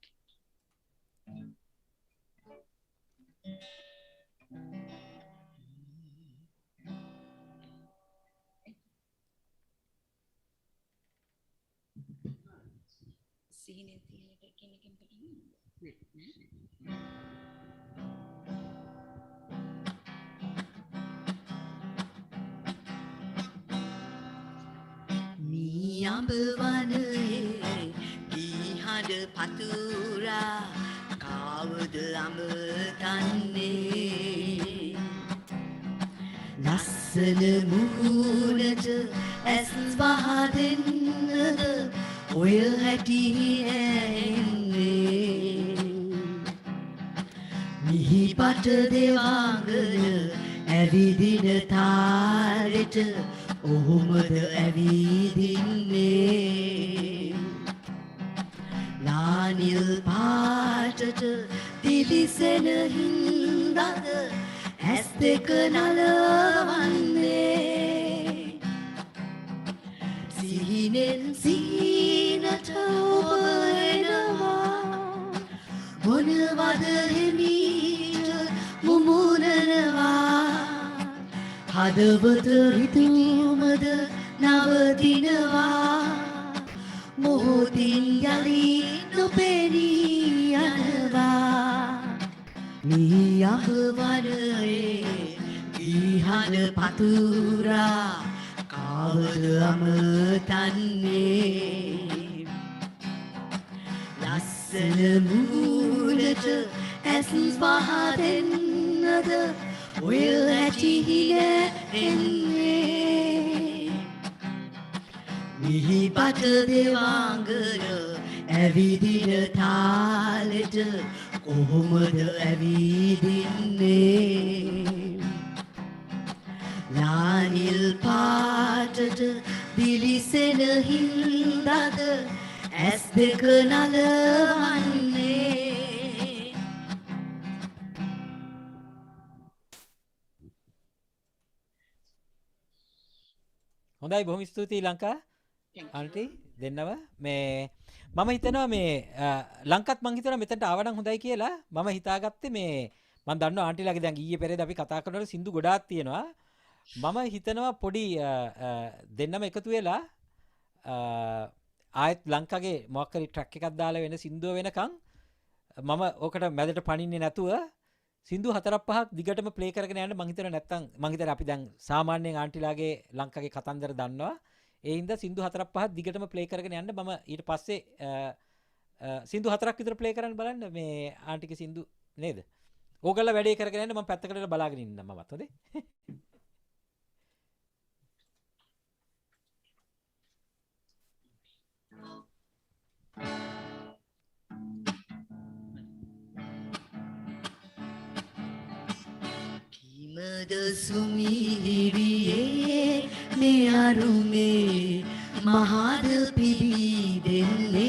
සීනේ තියෙන එක කෙනකින් පටන් මේ අඹ වනයේ ඊහඬ පතුරා කවුද අඹ තන්නේ ලස්සන මුහුණට ඇස් වහදෙන්නද ඔය හැටි ඇන්නේ මිහිපට දෙවාංගන ඇවිදින තාලෙට ඔහුමද ඇවිදින්නේ ලානිල් පාටට දිලිසෙන හින්දද ඇස් දෙක නලවන්නේ සිහිනෙන් සිහිනට ඔබ එනවා මොනවද හිමීට මුමුණනවා හදවත රිතුමද නවතිනවා මොහොතින් යලි නොපෙනී යනවා මේ අපවනයේ ගිහන පතුරා කාවද අමතන්නේ ලස්සන මූලට ඇස් පහදෙන්නද ඔය ඇටිහින එන්නේ මිහිපට දෙවාංගන ඇවිදින තාලෙට කොහොමද ඇවිදින්නේ ලානිල් පාටට දිලිසෙන හින්දද ඇස් දෙක නලවන්නේ හොඳයි බොහොම ස්තුතියි ලංකා ආන්ටි දෙන්නව මේ මම හිතනවා මේ ලංකත් මං හිතනවා මෙතනට ආවනම් හොඳයි කියලා මම හිතාගත්තේ මේ මම දන්නවා ආන්ටිලාගේ දැන් ඊයේ පෙරේද අපි කතා කරනකොට සින්දු ගොඩාක් තියෙනවා මම හිතනවා පොඩි දෙන්නම එකතු වෙලා ආයෙත් ලංකාගේ මොකක් හරි ට්‍රැක් එකක් දාලා වෙන සින්දුව වෙනකන් මම ඕකට මැදට පනින්නේ නැතුව සින්දු 4-5ක් දිගටම ප්ලේ කරගෙන යන්න මං හිතනවා නැත්තම් මං හිතන්නේ අපි දැන් සාමාන්‍යයෙන් ආන්ටිලාගේ ලංකාගේ කතන්දර දන්නවා ඒ හින්දා සින්දු 4-5ක් දිගටම ප්ලේ කරගෙන යන්න මම ඊට පස්සේ සින්දු 4ක් විතර ප්ලේ කරන්න බලන්න මේ ආන්ටිගේ සින්දු නේද ඕගොල්ලෝ වැඩේ කරගෙන යන්න මම පැත්තකට බලාගෙන ඉන්නම් මමත් හොඳේ කිමද සුමිහිරියේ මේ අරුමේ මහද පිබිදෙන්නේ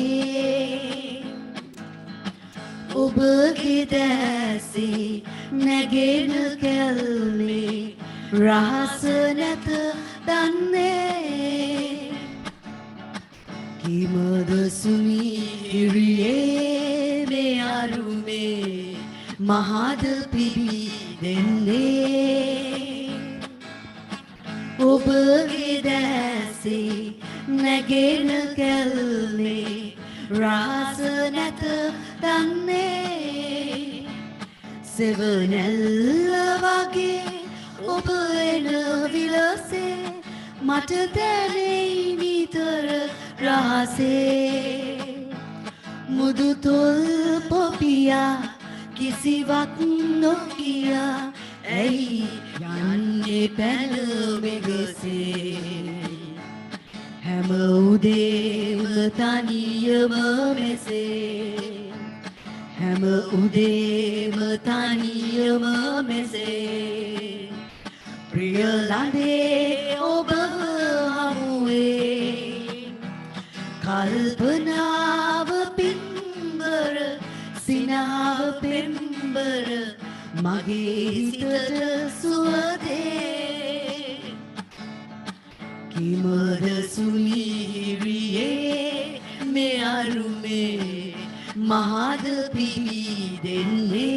ඔබගේ දැසේ නැගෙන කැල්මේ රහස නැත දන්නේ කිමද සුමිහිරියේ මේ අරුමේ මහද පිබිදෙන්නේ ඔබගේ දැසේ නැගෙන කැල්මේ රහස නැත දන්නේ සෙවනැල්ල වගේ ඔබ එන විලසේ මට දැනෙයි නිතර රහසේ මුදු තොල් පොපියා කිසිවක් නොකියා ඇයි යන්නේ පැනවෙගසේ හැම උදේම තනියම මෙසේ හැම උදේම තනියම මෙසේ ප්‍රිය ලඳේ ඔබ හමුවේ කල්පනාව පින්බර සිනාව පෙම්බර මගේ හිතට සුවදේ කිමද සුමිහිරියේ මේ අරුමේ මහද පිබිදෙන්නේ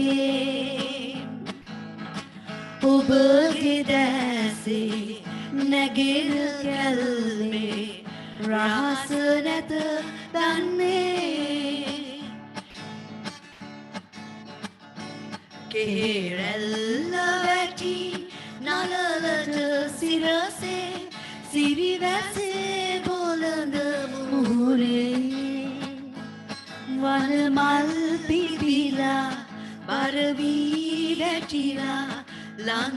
ඔබගේ දැසේ නැගෙන කැල්මේ රහස නැත දන්නේ කෙරෙල්ල වැටි නලලට සිරසේ සිරිවැසේ බොළඳ මුහුරේ වන මල් පිපිලා බර වී වැටිලා ලං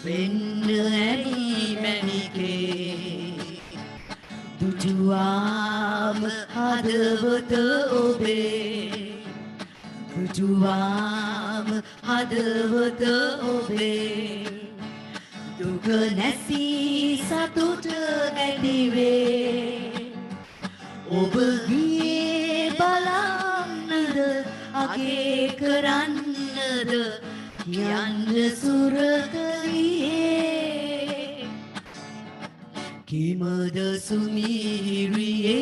වෙන්න ඇනි මැණිකේ දුටුවාම හදවත ඔබේ දුටුවාම මම හදවත ඔබේ දුක නැසී සතුට ගැටිවේ ඔබ ගියේ බලන්නද අගේ කරන්නද කියන්න සුරකලියේ කිමද සුමිරියේ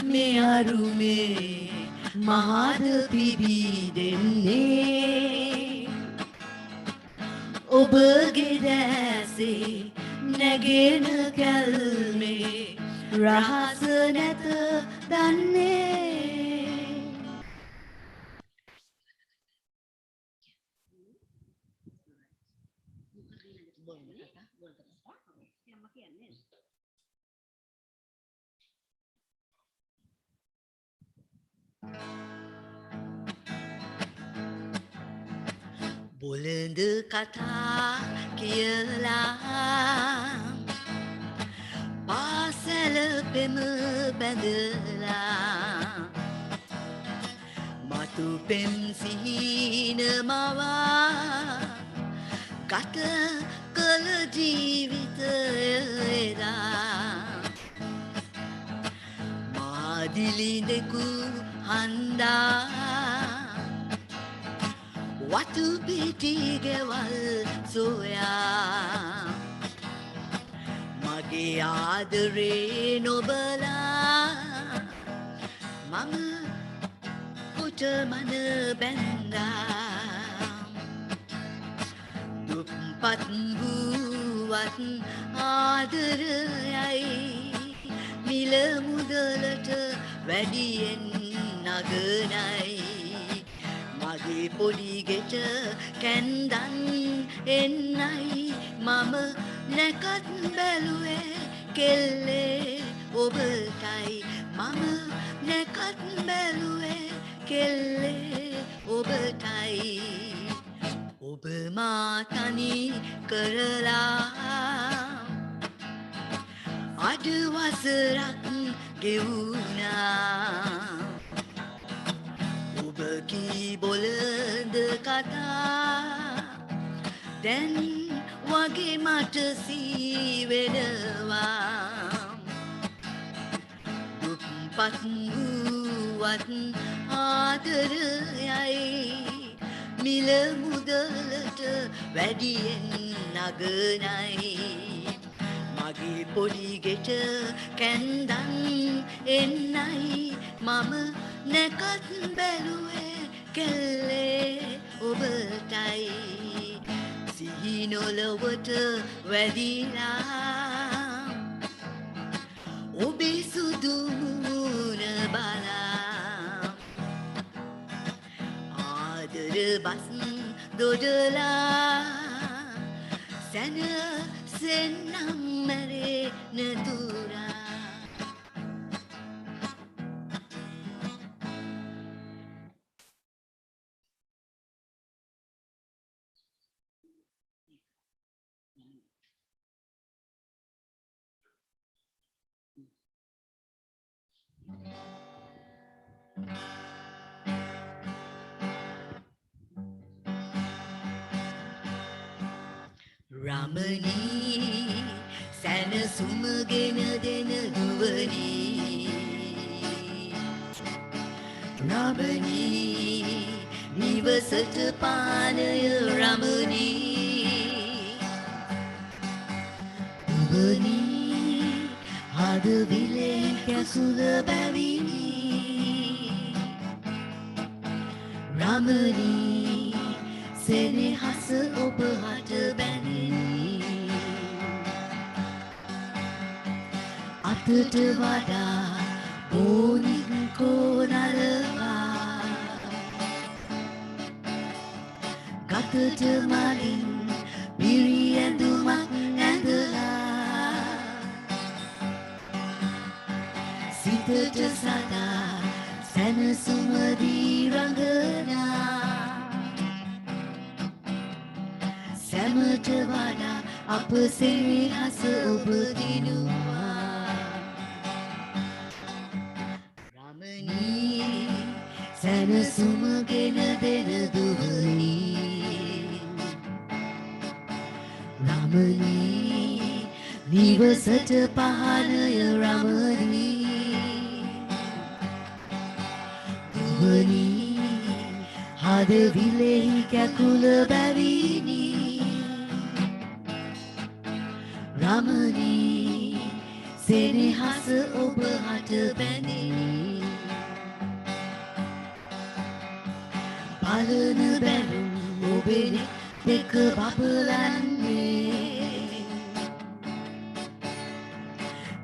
මේ අරුමේ මහද පිබී දෙන්නේ ඔබගේ දැසේ නැගෙන කැල්මේ රහස නැත දන්නේ බොළඳ කතා කියලා පාසැල පෙම බැඳලා මතු පෙම් සිහින මවා ගත කළ ජීවිතය එදා මාදිලිඳෙකු හන්දා වතු පිටි ගෙවල් සොයා මගේ ආදරේ නොබලා මම කුටමන බැන්දා දුප්පත් වූවත් ආදරයයි මිල මුදලට වැඩියෙන් නගනයි මගේ පොඩි ගෙට කැන්දන් එන්නයි මම නැකත් බැලුවේ කෙල්ලේ ඔබටයි මම නැකත් බැලුවේ කෙල්ලේ ඔබටයි ඔබ මා තනි කරලා අද වසරක් ගෙවුණා කී බොළඳ කතා දැන් වගේ මට සීවෙනවා දුප්පත් වූවත් ආදරයයි මිල මුදලට වැඩියෙන් නගනයි මගේ පොඩි ගෙට කැන්දන් එන්නයි මම නැකත් බැලුවේ කෙල්ලේ ඔබටයි සිහිනොලවට වැදිලා ඔබේ සුදු මුණ බලා ආදර බස් දොඩලා සැනසෙන්නම් මැරෙන තුරා රමණී සැනසුමගෙන දෙන දුවනී රමණී නිවසට පානය රමණී දුවනී හදවිලේ කැසුල බැවිනි රමණී සෙනෙහස ඔබ හට බැඳෙනි අතට වඩා ඕනික් කෝනලවා ගතට මලින් මිරි ඇඳුමක් ඇඳලා සිතට සදා සැනසුම දී රඟනා සැමට වඩා අප සෙනෙහස ඔබ දිනුවා රමණී සෙනසුමගෙන දෙන දුවනි රමණී නිවසට පහනය රමණී දුවනි හදවිලෙහි කැකුල බැවිනි රමණී සෙනෙහස ඔබ හට බැඳිනි පලන බැලුම් ඔබෙන දෙක බබලන්නේ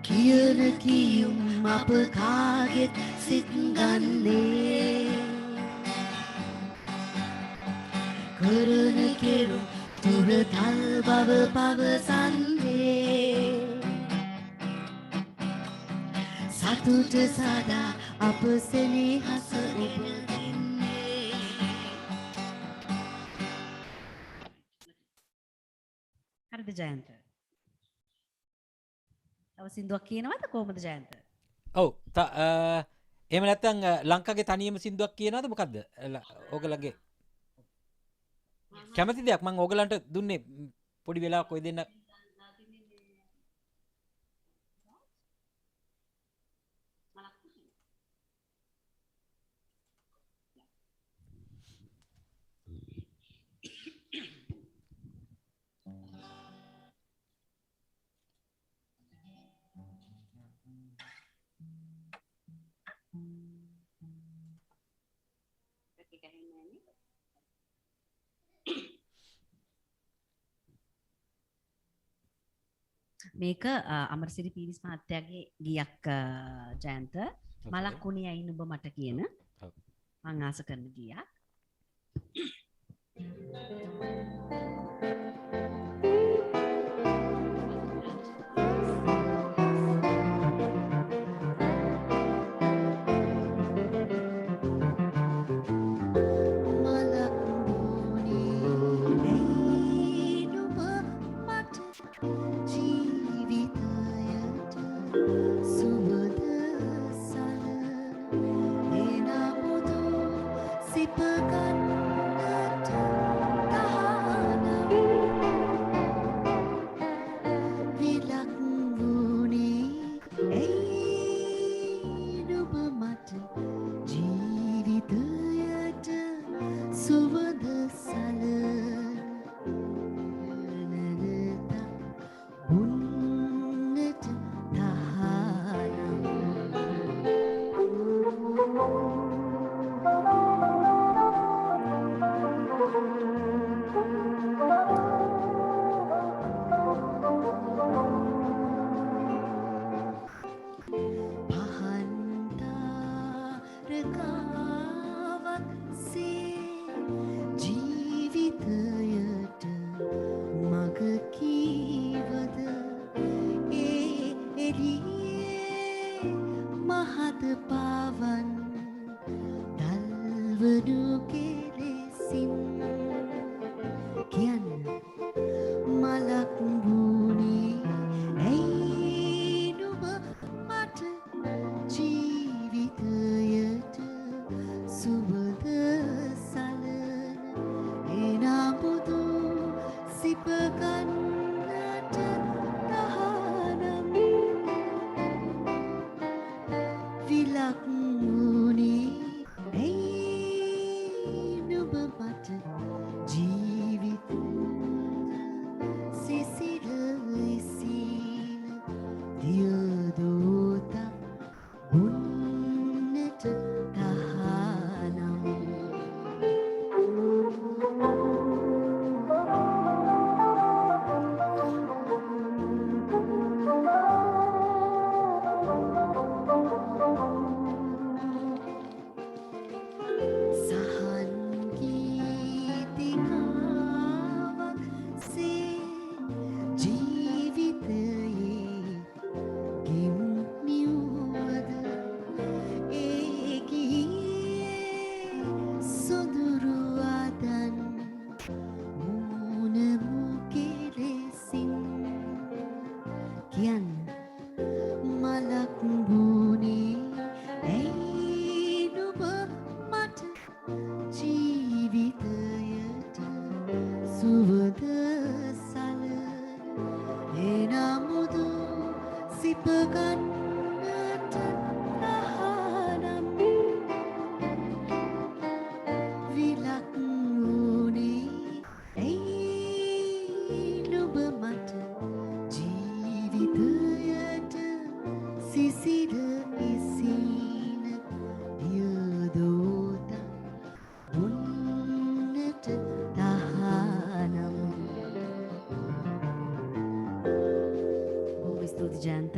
කියන කියුම් අප කාගෙත් සිත් ගන්නේ කරන කෙරු තුරතල් බව පවසන්නේ සතුට සදා අප සෙනෙහස ඔබ හරිද ජයන්ත? තව සින්දුවක් කියනවද කොහොමද ජයන්ත? ඔව් එහෙම නැත්නම් ලංකාවේ තනියම සින්දුවක් කියනවද මොකද්ද? ඕගලගේ කැමති දෙයක් මම ඕගලන්ට දුන්නේ පොඩි වෙලාවක් ඔය දෙන්න මේක අමරසිරි පීරිස් මහත්තයාගේ ගියක් ජයන්ත මලක් උනේ අයින් ඔබ මට කියන මං ආස කරන ගියක් සුවඳ සල එනමුදු සිපගන්නට අහනම් විලක් වුණේ ඇයි නුඹ මට ජීවිතයට සිසිර ඉසින යදෝත බොන්නට තහනම්. බොහොම ස්තුති ජයන්ත.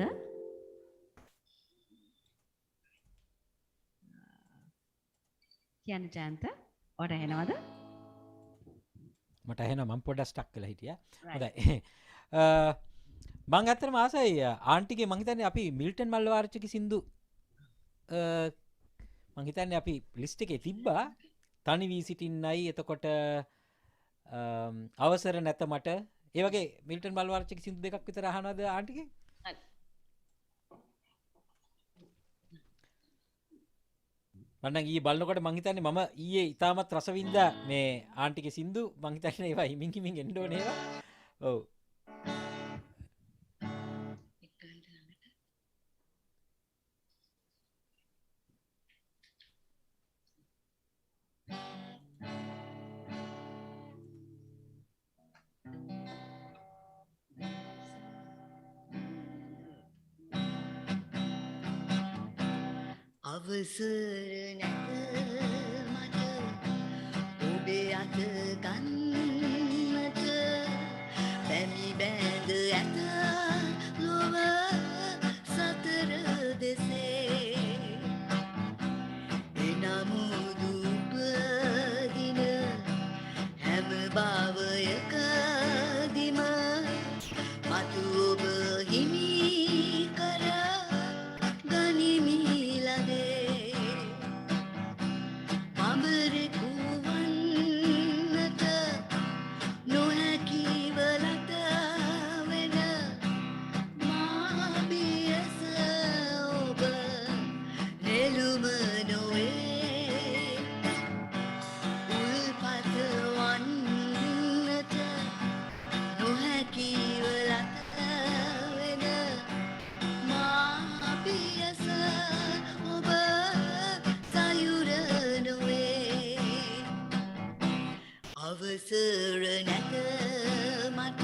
කියන්න ජයන්ත ඔයාට ඇහෙනවද? මට ඇහෙනවා මම පොඩ්ඩක් ස්ටක් වෙලා හිටියා. Right. හොඳයි. මං ඇත්තටම ආසයි ආන්ටිගේ මං හිතන්නේ අපි මිල්ටන් මල්ලවාරච්චිගේ සින්දු මං හිතන්නේ අපි ලිස්ට් එකේ තිබ්බා තනි වී සිටින්නයි එතකොට අවසර නැත මට ඒ වගේ මිල්ටන් මල්ලවාරච්චිගේ සින්දු දෙකක් විතර අහනවද ආන්ටිගේ? මන්නම් ඊයේ බලනකොට මං හිතන්නේ මම ඊයේ ඉතාමත් රස වින්දා මේ ආන්ටිගේ සින්දු මං හිතන්නේ ඒවා හිමින් හිමින් එන්න ඕනේ ඒවා. ඔව්. අවසර නැත මට ඔබේ අත ගන්නට පැමි බැඳ ඇත ලොව සතර දෙසේ එනමුදු උපදින හැම භවයකදීම මතු ඔබ හිමි කර ගනිමි අවසර නැත මට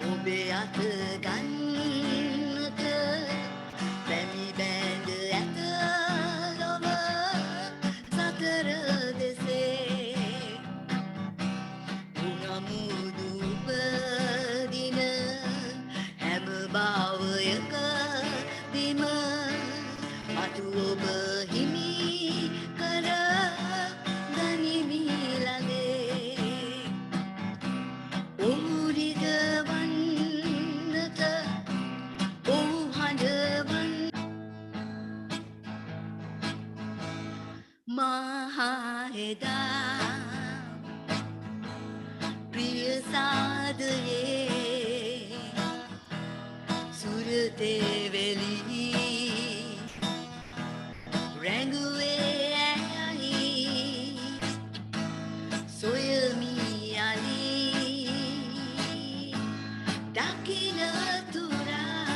ඔබේ අත ගන්නට පැමි බැඳ ඇත ලොව සතර දෙසේ උනමුදු උපදින හැම භවයකදීම මතු ඔබ හිමි කර ගනිමි මහඑදා ප්‍රිය සාදයේ සුරතේ වෙලි රැඟුවේ ඇයි සොයමි අලි දකින තුරා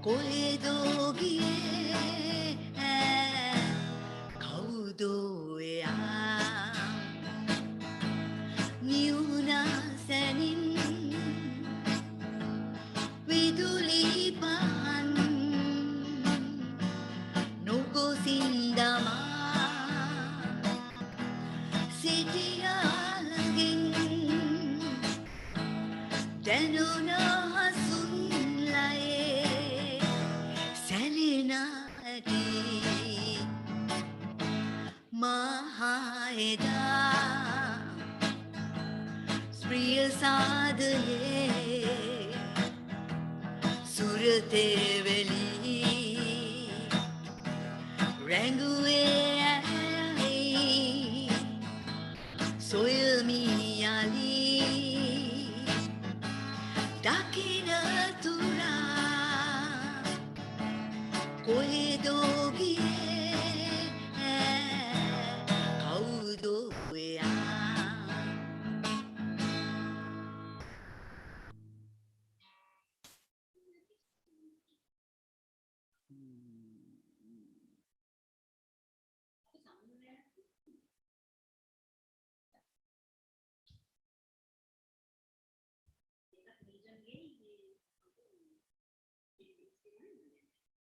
කොහෙදෝ ගියේ කවුදෝයා නියුනාසැනින් විදුලි පහන් නොගොසින්දමා සිටියාලගෙන් දැනුන හසුන්ලයේ සැලෙනාටි මහඑදා ස්ප්‍රිය සාදයේ සුරතේ වෙලි රැඟුවේ ඇයි සොයමි අලි දකින තුරා කොහෙදෝ ගියේ කවුදෝ එයා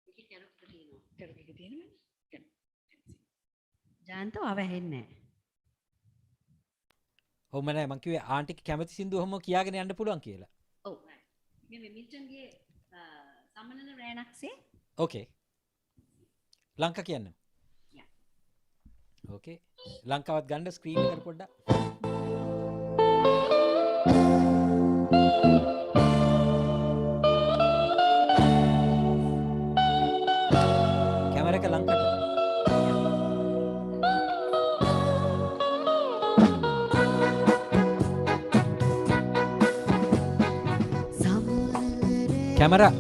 ටෙරක් එක තියෙනවද? ජාන්තෝ අවහෙන්නේ නැහැ. ඔව් මම නෑ මං කිව්වේ ආන්ටික කැමති සින්දුව ඔහොම කියාගෙන යන්න පුළුවන් කියලා. ඔව්. මේ මිල්ටන්ගේ සම්මනන රෑනක්සේ ඕකේ. ලංකා කියන්න. ඕකේ. ලංකාවත් ගන්න ස්ක්‍රීන් එකට පොඩ්ඩක්. කැමරා එක ලංකට. කැමරා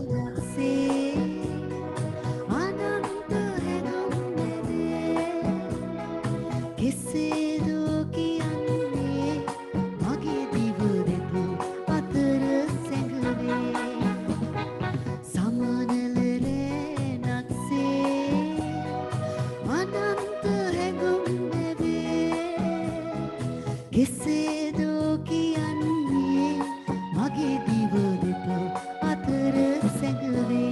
කෙසේදෝ කියන්නේ මගේ දිව දෙත අතර සැඟවේ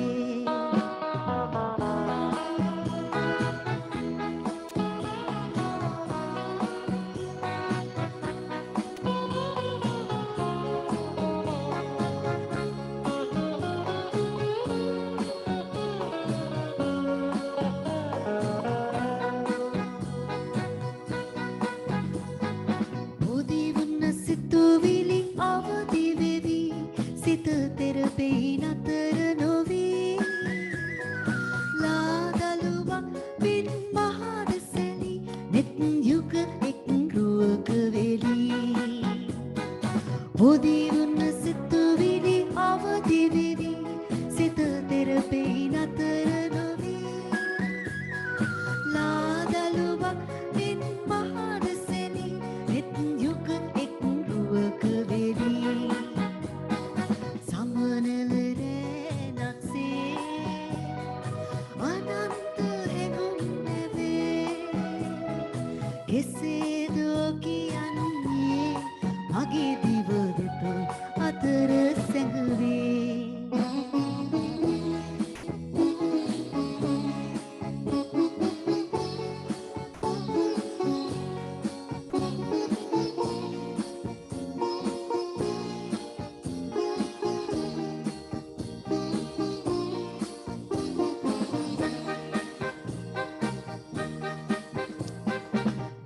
සිතුවිලි අවදි වෙවි සිත තෙරපෙයි නතර නොවී ලාදලුවක් පින් මහද සැලි නෙත් යුග එක් රුවක වෙලී පොදි වුණ සිතුවිලි අවදි වෙවි සිත තෙරපෙයි නතර නොවී ලාදලුවක් පින් මහද සැලි නෙත් යුග එක් කෙසේදෝ කියන්නේ මගේ දිව දෙත අතර සැඟවේ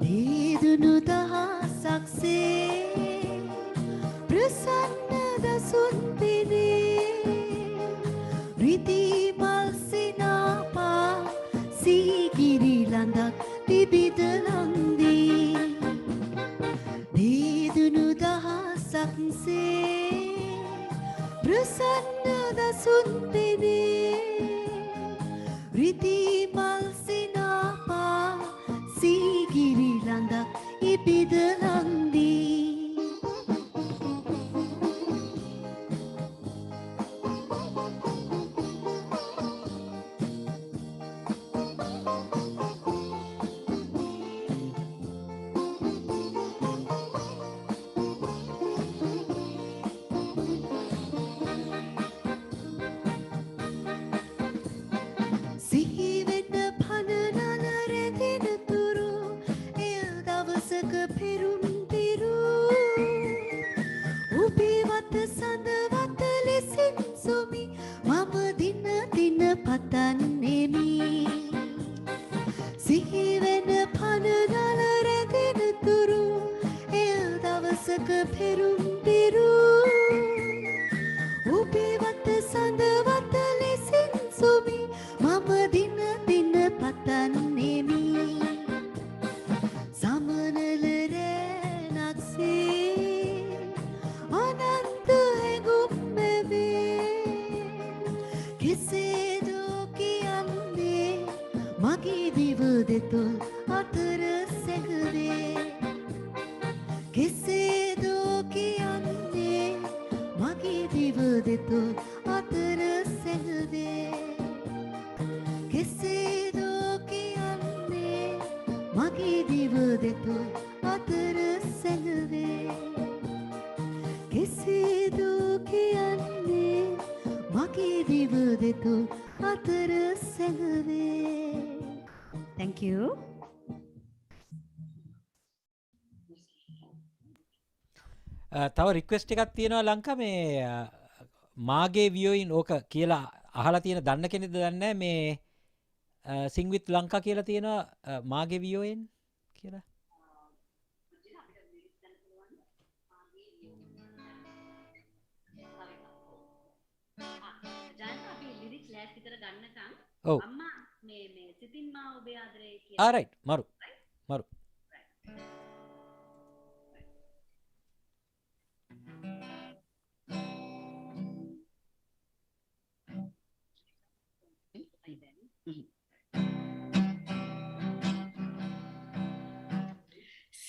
දේදුණු දහසක්සේ ප්‍රසන්න දසුන් පෙනේ රිදී මල් සිනාපා සීගිරි ළඳක් තිබිද ලන්දී දේදුණු දහසක්සේ ප්‍රසන්න දසුන් පෙනේ රිදී මල් සිනාපා සීගිරි ළඳක් ඉබිද ලන්දී සිහිවෙන්න පනනල රැඳෙන තුරු එය දවසක පෙරුම් පිරු ඔබේ වත සඳවත ලෙසින් සොමි මම දින දින පතන්නෙමි සිහිවෙන්න පනනල රැඳෙන තුරු එය දවසක පෙරුම් පිරු ඔබේ වත සඳවත ලෙසින් සොමි මම දින දින පතන්නෙමි සමනල රෑනක්සේ අනන්ත හැඟුම් මැවේ කෙසේදෝ කියන්නේ මගේ දිව දෙතොල් අතර සැඟවේ කෙසේදෝ කියන්නේ මගේ දිව දෙතොල් අතර සැඟවේ කෙසේදෝ කියන්නේ මගේ දිව දෙතොල් අතර සැඟවේ කෙසේදෝ කියන්නේ මගේ දිව දෙතොල් අතර සැඟවේ. Thank you. තව රික්වෙස්ට් එකක් තියෙනවා ලංකා මේ මාගේ වියෝයින් ඕක කියලා අහලා තියෙන දන්න කෙනෙක්ද දන්නේ නැහැ මේ sing with ලංකා කියලා තියෙනවා මාගේ වියෝයින් කියලා. ඔව්. අම්මා මේ සිතින් මා ඔබේ ආදරේ ආ රයිට් මරු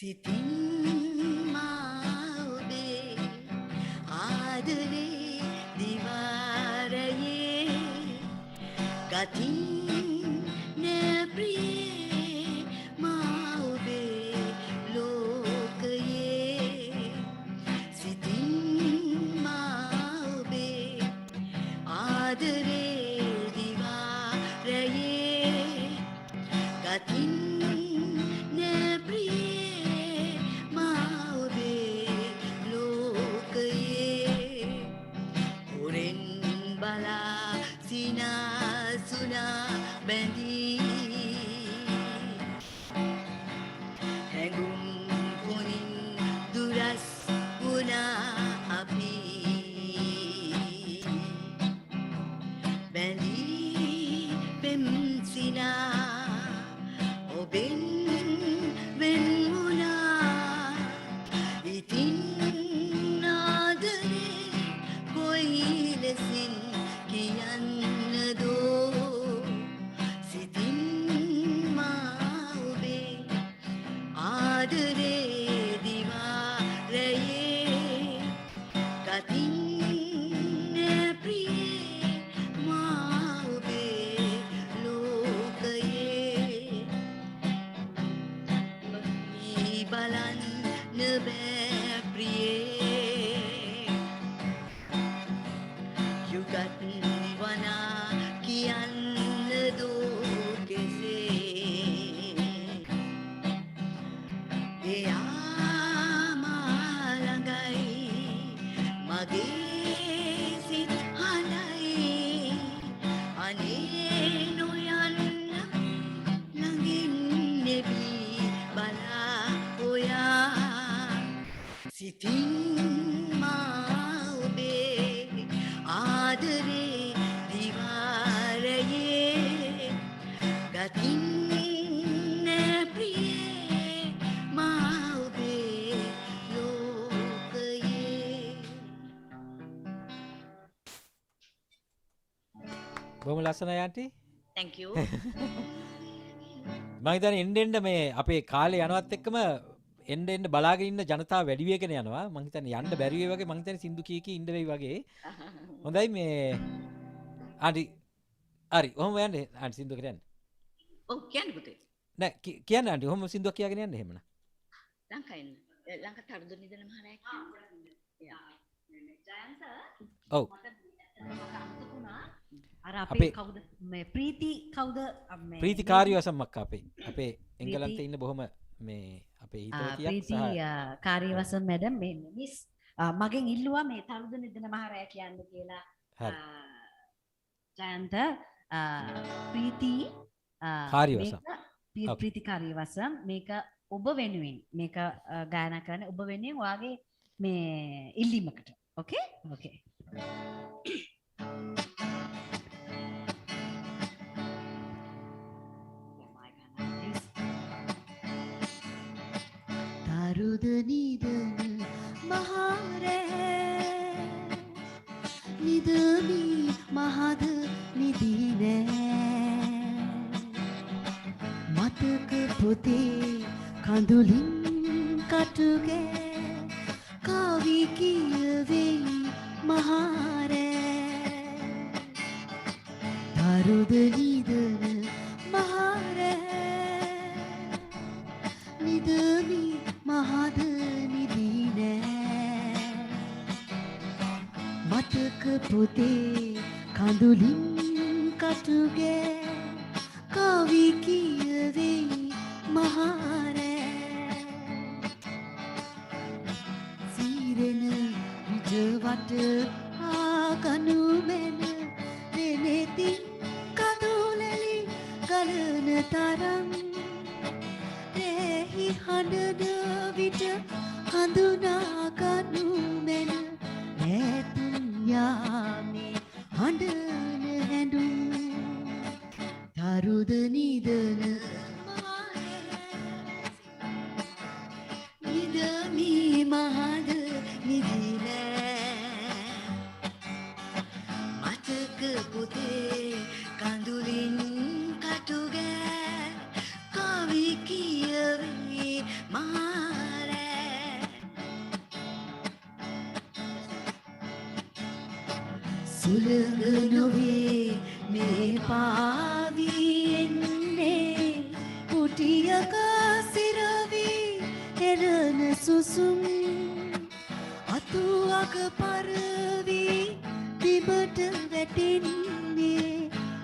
සිතින් මා ඔබේ ආදරේ දිවාරයේ ගතින් නැප්‍රියේ මා ඔබේ ලෝකයේ සිතින් මා ඔබේ ආදරේ දිවාරයේ ගතින් බොහොම ලස්සනයි ආන්ටි. thank you. මම හිතන්නේ එන්න මේ අපේ කාලේ යනවත් එක්කම එන්න බලාගෙන ඉන්න ජනතාව වැඩි වෙගෙන යනවා. මම හිතන්නේ යන්න බැරි වෙයි වගේ මම හිතන්නේ සින්දු කී කී ඉන්න වෙයි වගේ. හොඳයි මේ ආන්ටි හරි ඔහොම යන්නේ ආන්ටි සින්දු කියන්න. ඔව් කියන්න පුතේ. නෑ කියන්න ආන්ටි ඔහොම සින්දුවක් කියාගෙන යන්න එහෙමනම්. ලංකා එන්න. ලංකා තරුදු නිදන මහරයක්. ජයන්ත ඔව්. අර අපේ කවුද මේ ප්‍රීති කවුද මේ ප්‍රීති කාර්යවසම් අක්කා අපේ එංගලන්තේ ඉන්න බොහොම මේ අපේ හිතවතියක් ප්‍රීති කාර්යවසම් මැඩම් මේ මිස් මගෙන් ඉල්ලුවා මේ තරුද නිදන මහරය කියන්න කියලා. ජයන්ත ප්‍රීති කාර්යවසම් ප්‍රීති කාර්යවසම් මේක ඔබ වෙනුවෙන් මේක ගායනා කරන්න ඔබ වෙනුවෙන් ඔයාගේ මේ ඉල්ලීමකට. ඕකේ ඕකේ. තරුද නිදන මහරෑ නිදමි මහද නිදිනෑ මතක පොතේ කඳුලින් කටුගේ කවි කියවෙයි මහරෑ තරුද නිදන මහරෑ නිදමි මහද නිදිනෑ මතක පොතේ කඳුලින් කටුගේ කවි කියවෙයි මහරෑ සීරෙන විජවට ආගනු මෙන වෙනෙති කඳුලැලි ගලන තරම් රෙහි හඬන විට හඳුනාගනු මෙන ඈතින් යාමේ හඬන හැඬුම් තරුද නිදන නිදමී මහද නිදිනෑ මතක පුතේ කඳුලින් කටුගෑ කවි කියවේ මහරෑ සුළඟ නොවේ මේ පාවියෙන්නේ කුටියක සිරවී එරන සුසුම් අතු අග පරවී බිමට වැටෙන්නේ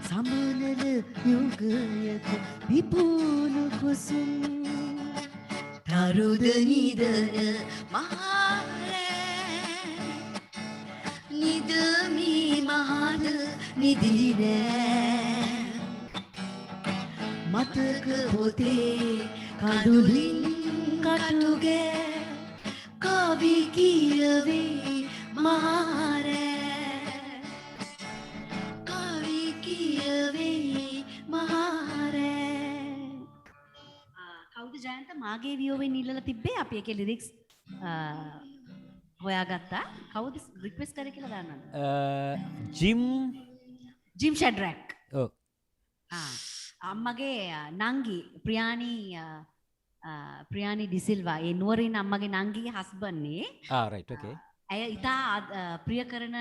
සමනල යුගයක විපුණු කුසුම් තරුද නිදන මහරෑ නිදමී මහද නිදිනෑ මතක පොතේ කඳුලින් කටුගේ කවි කියවේ මහරෑ කවි කියවේ මහරෑ කවුද ජයන්ත මාගේ වියෝවෙන් ඉල්ලලා තිබ්බේ අපි ඒකේ ලිරික්ස් හොයාගත්තා කවුද රික්වෙස්ට් කරේ කියලා දන්නවද ජිම් ජිම් ෂැඩ්‍රැක් ඔව් අම්මගේ නංගි ප්‍රියානි ඩිසිල්වා ඒ නුවරින් අම්මගේ නංගිගේ හස්බන්ඩ්නේ රයිට් ඕකේ ඇය ඉතා ප්‍රිය කරන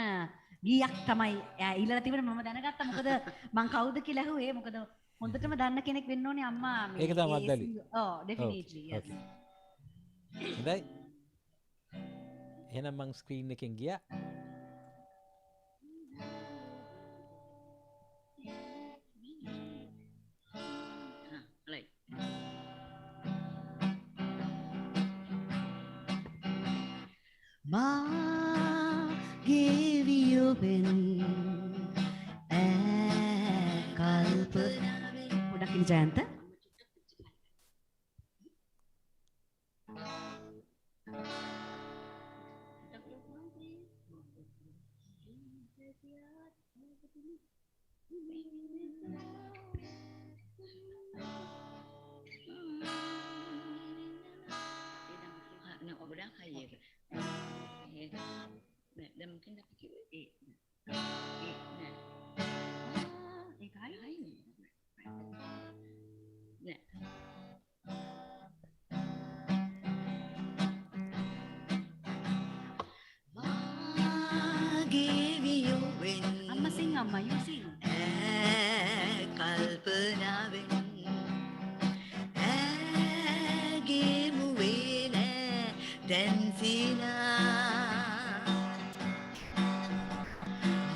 ගීයක් තමයි එයා ඊළඟ තිබෙන මම දැනගත්තා මොකද මං කවුද කියලා ඇහුවේ මොකද හොඳටම දන්න කෙනෙක් වෙන්න ඕනේ අම්මා ඒක තමයි මද්දලි ඔව් ඩෙෆිනිට්ලි යස් හොඳයි එහෙනම් මං ස්ක්‍රීන් එකෙන් ගියා right මාගේ වියෝවෙන් කල්පනාවෙන් පොඩක් ඉන්න ජයන්ත ගොඩක් හයි එක නෑ දැන් මකින් අපි කිව්වේ ඒ නෑ ඒක හරි හයි නෑ මාගේ වියෝවෙන් අම්මා sing අම්මා you sing කල්පනාවෙන් ඇගේ මුවේ නෑ දැන්සිනා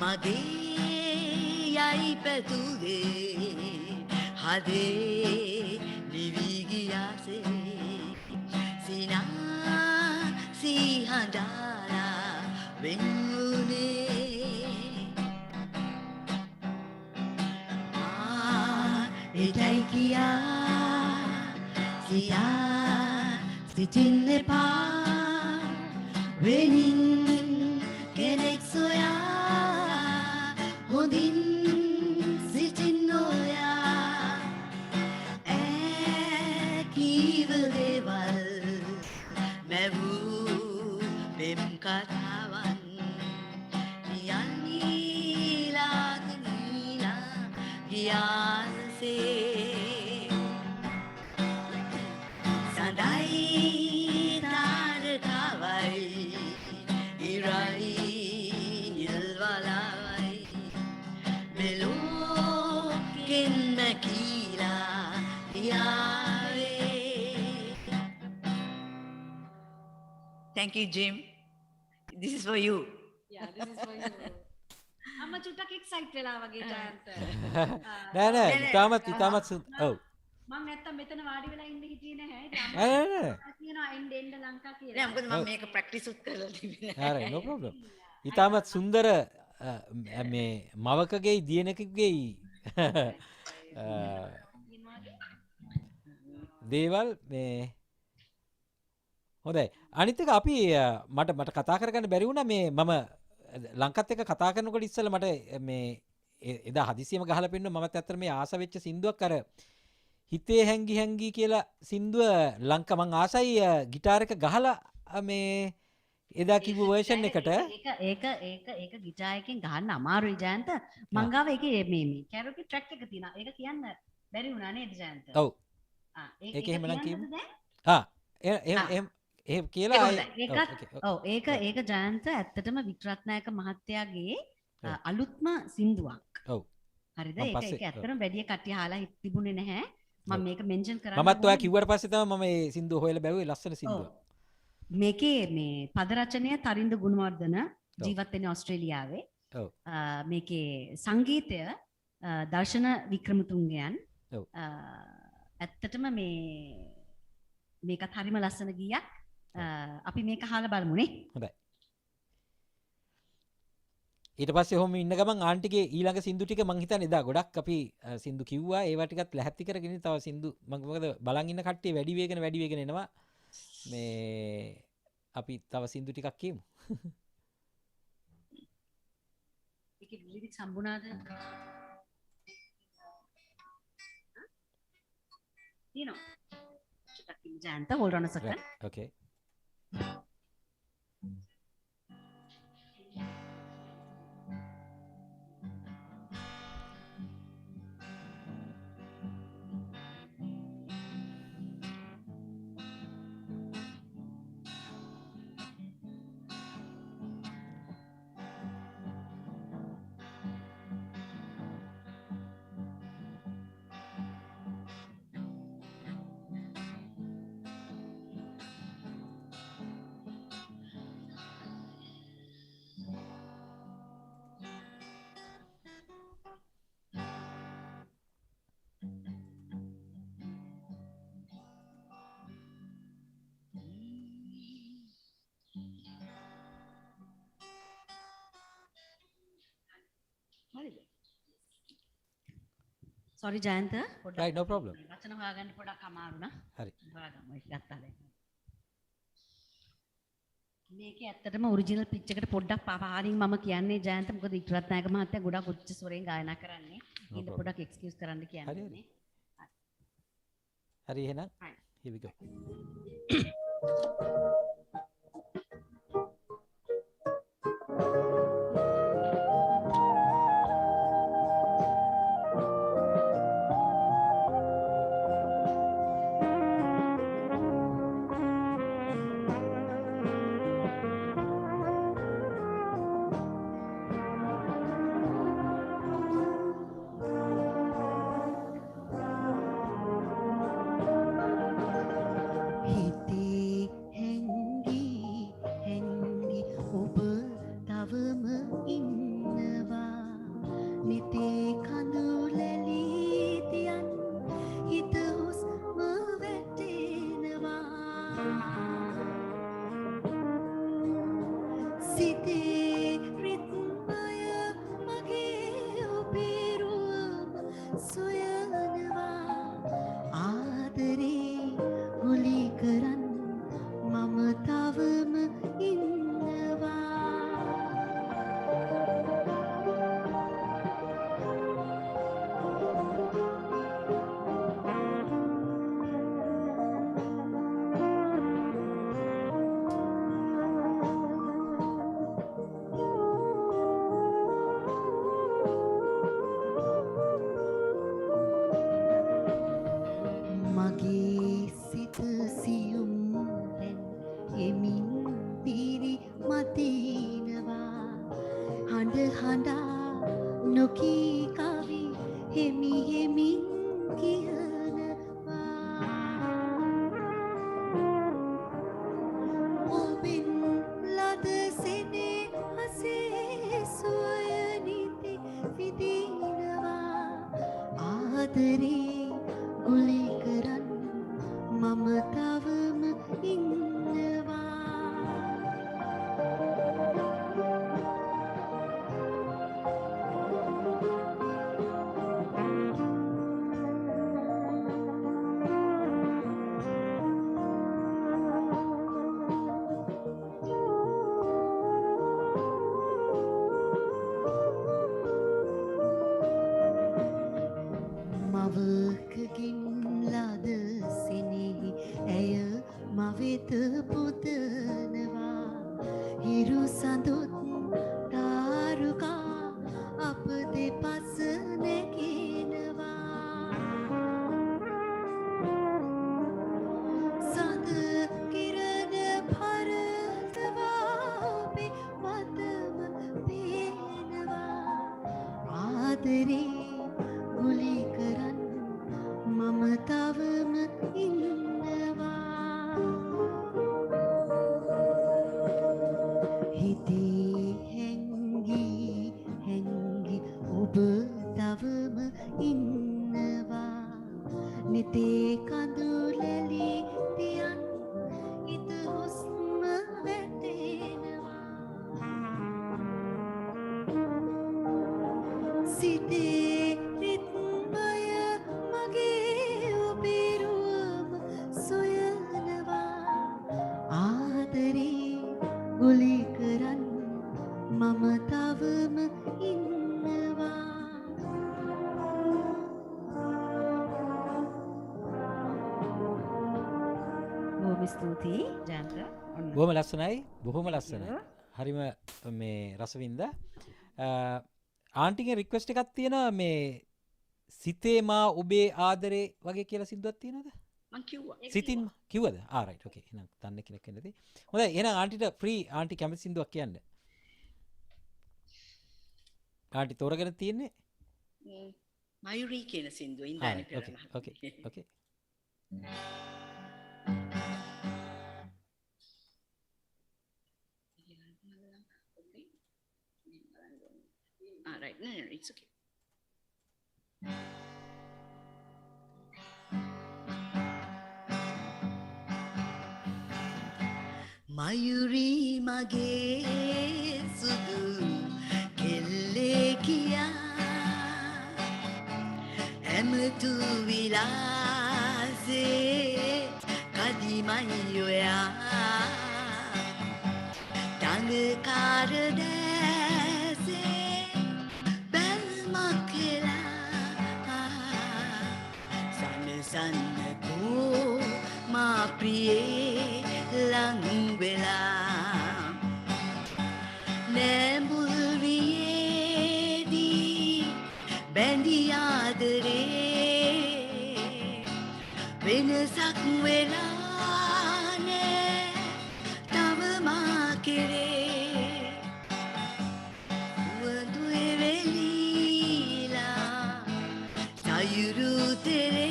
මගේ යයි පැතුදේ හදේ ලිවී ගියාසේ සිනා සිහඬාලා වෙන්වුනේ එටයි කියා සියා සිටින්න එපා වෙනින් කෙනෙක් සොයා හොඳින් සිටින්න ඔයා කීව දේවල් මැවූ පෙම් කතාවන් යන්නීලාගනීලා ගියාසේ සඳයි තාරකාවයි ඉරයි නිල්වලාවයි මෙලෝකෙන්ම කීලා යාවේ. Thank you, Jim. This is for you. yeah this is for you අම්මා චුට්ටක් එක්සයිට් වෙලා වගේ ජයන්ත. නෑ ඉතාමත් ඔව් මම නැත්තම් මෙතන වාඩි වෙලා ඉන්න හිටියේ නැහැ. නෑ කියනවා එන්න ලංකා කියලා. නෑ මොකද මම මේක ප්‍රැක්ටිස් උත් කරලා තිබුණේ හරි no problem ඉතාමත් සුන්දර මේ මවකගේ දියණකගේ දේවල් මේ හොඳයි අනිත් එක අපි මට කතා කරගන්න බැරි වුණා මේ මම ලංකත් එක්ක කතා කරනකොට ඉස්සෙල්ලා මට මේ එදා හදිසියම ගහලා පෙන්න මමත් ඇත්තට මේ ආස වෙච්ච සින්දුවක් අර හිතේ හැංගි කියලා සින්දුව ලංක මං ආසයි ගිටාර එක ගහලා මේ එදා කිව්ව වර්ෂන් එකට ඒක ගිටාර් එකෙන් ගහන්න අමාරුයි ජයන්ත. මං ගාව ඒකේ මේ කැරෝකේ ට්‍රැක් එක තියෙනවා. ඒක කියන්න බැරි වුණා නේද ජයන්ත? ඔව්. ඒක එහෙමනම් කියමු. එහෙම කියලා ඒක ජයන්ත ඇත්තටම වික්‍රත්නායක මහත්තයාගේ අලුත්ම සින්දුවක්. ඔව්. හරිද? ඒක ඇත්තටම වැඩි කට්ටිය අහලා තිබුණේ නැහැ. මම මේක මෙන්ෂන් කරන්න මමත් ඔයා කිව්වට පස්සේ තමයි මම මේ සින්දුව හොයලා බැලුවේ ලස්සන සින්දුවක්. මේකේ මේ පද රචනය තරින්ද ගුණවර්ධන ජීවත් වෙන්නේ ඕස්ට්‍රේලියාවේ. ඔව්. මේකේ සංගීතය දර්ශන වික්‍රමතුංගයන්. ඔව්. ඇත්තටම මේකත් හරිම ලස්සන ගීයක්. අපි මේක අහලා බලමු නේ. හොඳයි. ඊට පස්සේ ඔහොම ඉන්න ගමන් ආන්ටිගේ ඊළඟ සින්දු ටික මං හිතන්නේ එදා ගොඩක් අපි සින්දු කිව්වා ඒවා ටිකත් ලැහැත්ති කරගෙන තව සින්දු මම මොකද බලන් ඉන්න කට්ටිය වැඩි වේගෙන එනවා මේ අපි තව සින්දු ටිකක් කියමු ඒකේ ලිරික්ස් හම්බුණාද තියෙනවා චුට්ටක් ඉන්න Jayantha hold on a second okay sorry Jayantha right no problem වචන හොයාගන්න පොඩක් අමාරු නා හරි හොයාගමු ඒක ගත්තා දැන් මේකේ ඇත්තටම ඔරිජිනල් පිච් එකට පොඩ්ඩක් පාපාරින් මම කියන්නේ ජයන්ත මොකද වික්‍රත්නායක මහත්තයා ගොඩක් උච්ච ස්වරයෙන් ගායනා කරන්නේ ඊට පොඩක් එක්ස්කියුස් කරන්න කියන්නේ හරි එහෙනම් here we go හිතේ ආදරේ ගුලි කරන් මම තවම ඉන්නවා මවකකින් ලද සිනෙහි ඇය මවෙත පුදනවා හිරු සඳුත් තාරුකා අප දෙපස නැගෙනවා සඳ කිරණ පරතවා ඔබේ වතම පේනවා ආදරේ ගුලි කරන් මම තවම ඉන්නවා හිතේ හැංගි හැංගි ඔබ තවම ඉන්නවා නිතේ කඳුලැලි තියන් හිත හුස්ම වැටෙනවා සිතේ රිත්මය මගේ ඔබේරුවම සොයනවා ආදරේ ගුලි කරන් මම තවම ඉන්නවා බොහොම ස්තුතියි ජයන්ත ඔන්න බොහොම ලස්සනයි බොහොම ලස්සනයි හරිම මේ රසවින්ද ආන්ටිගේ රික්වෙස්ට් එකක් තියෙනවා මේ සිතේ මා ඔබේ ආදරේ වගේ කියලා සින්දුවක් තියෙනවද මං කිව්වා සිතින් කිව්වද රයිට් ඕකේ එහෙනම් දන්නේ කෙනෙක් වෙන්නදී හොඳයි එහෙනම් ආන්ටිට ෆ්‍රී ආන්ටි කැමති සින්දුවක් කියන්න ආන්ටි තෝරගෙන තියෙන්නේ මයුරී කියන සින්දුව ඉන්දානේ ඕකේ ඕකේ ඕකේ right. No, it's okay. Mayuri mage sudu kelle kiya emtu vilase kadimayoya dang karde sana ko ma priye lang vela nembul viye di bendi adare venasak vela ne tawa ma kere wadu evelila sayuru tere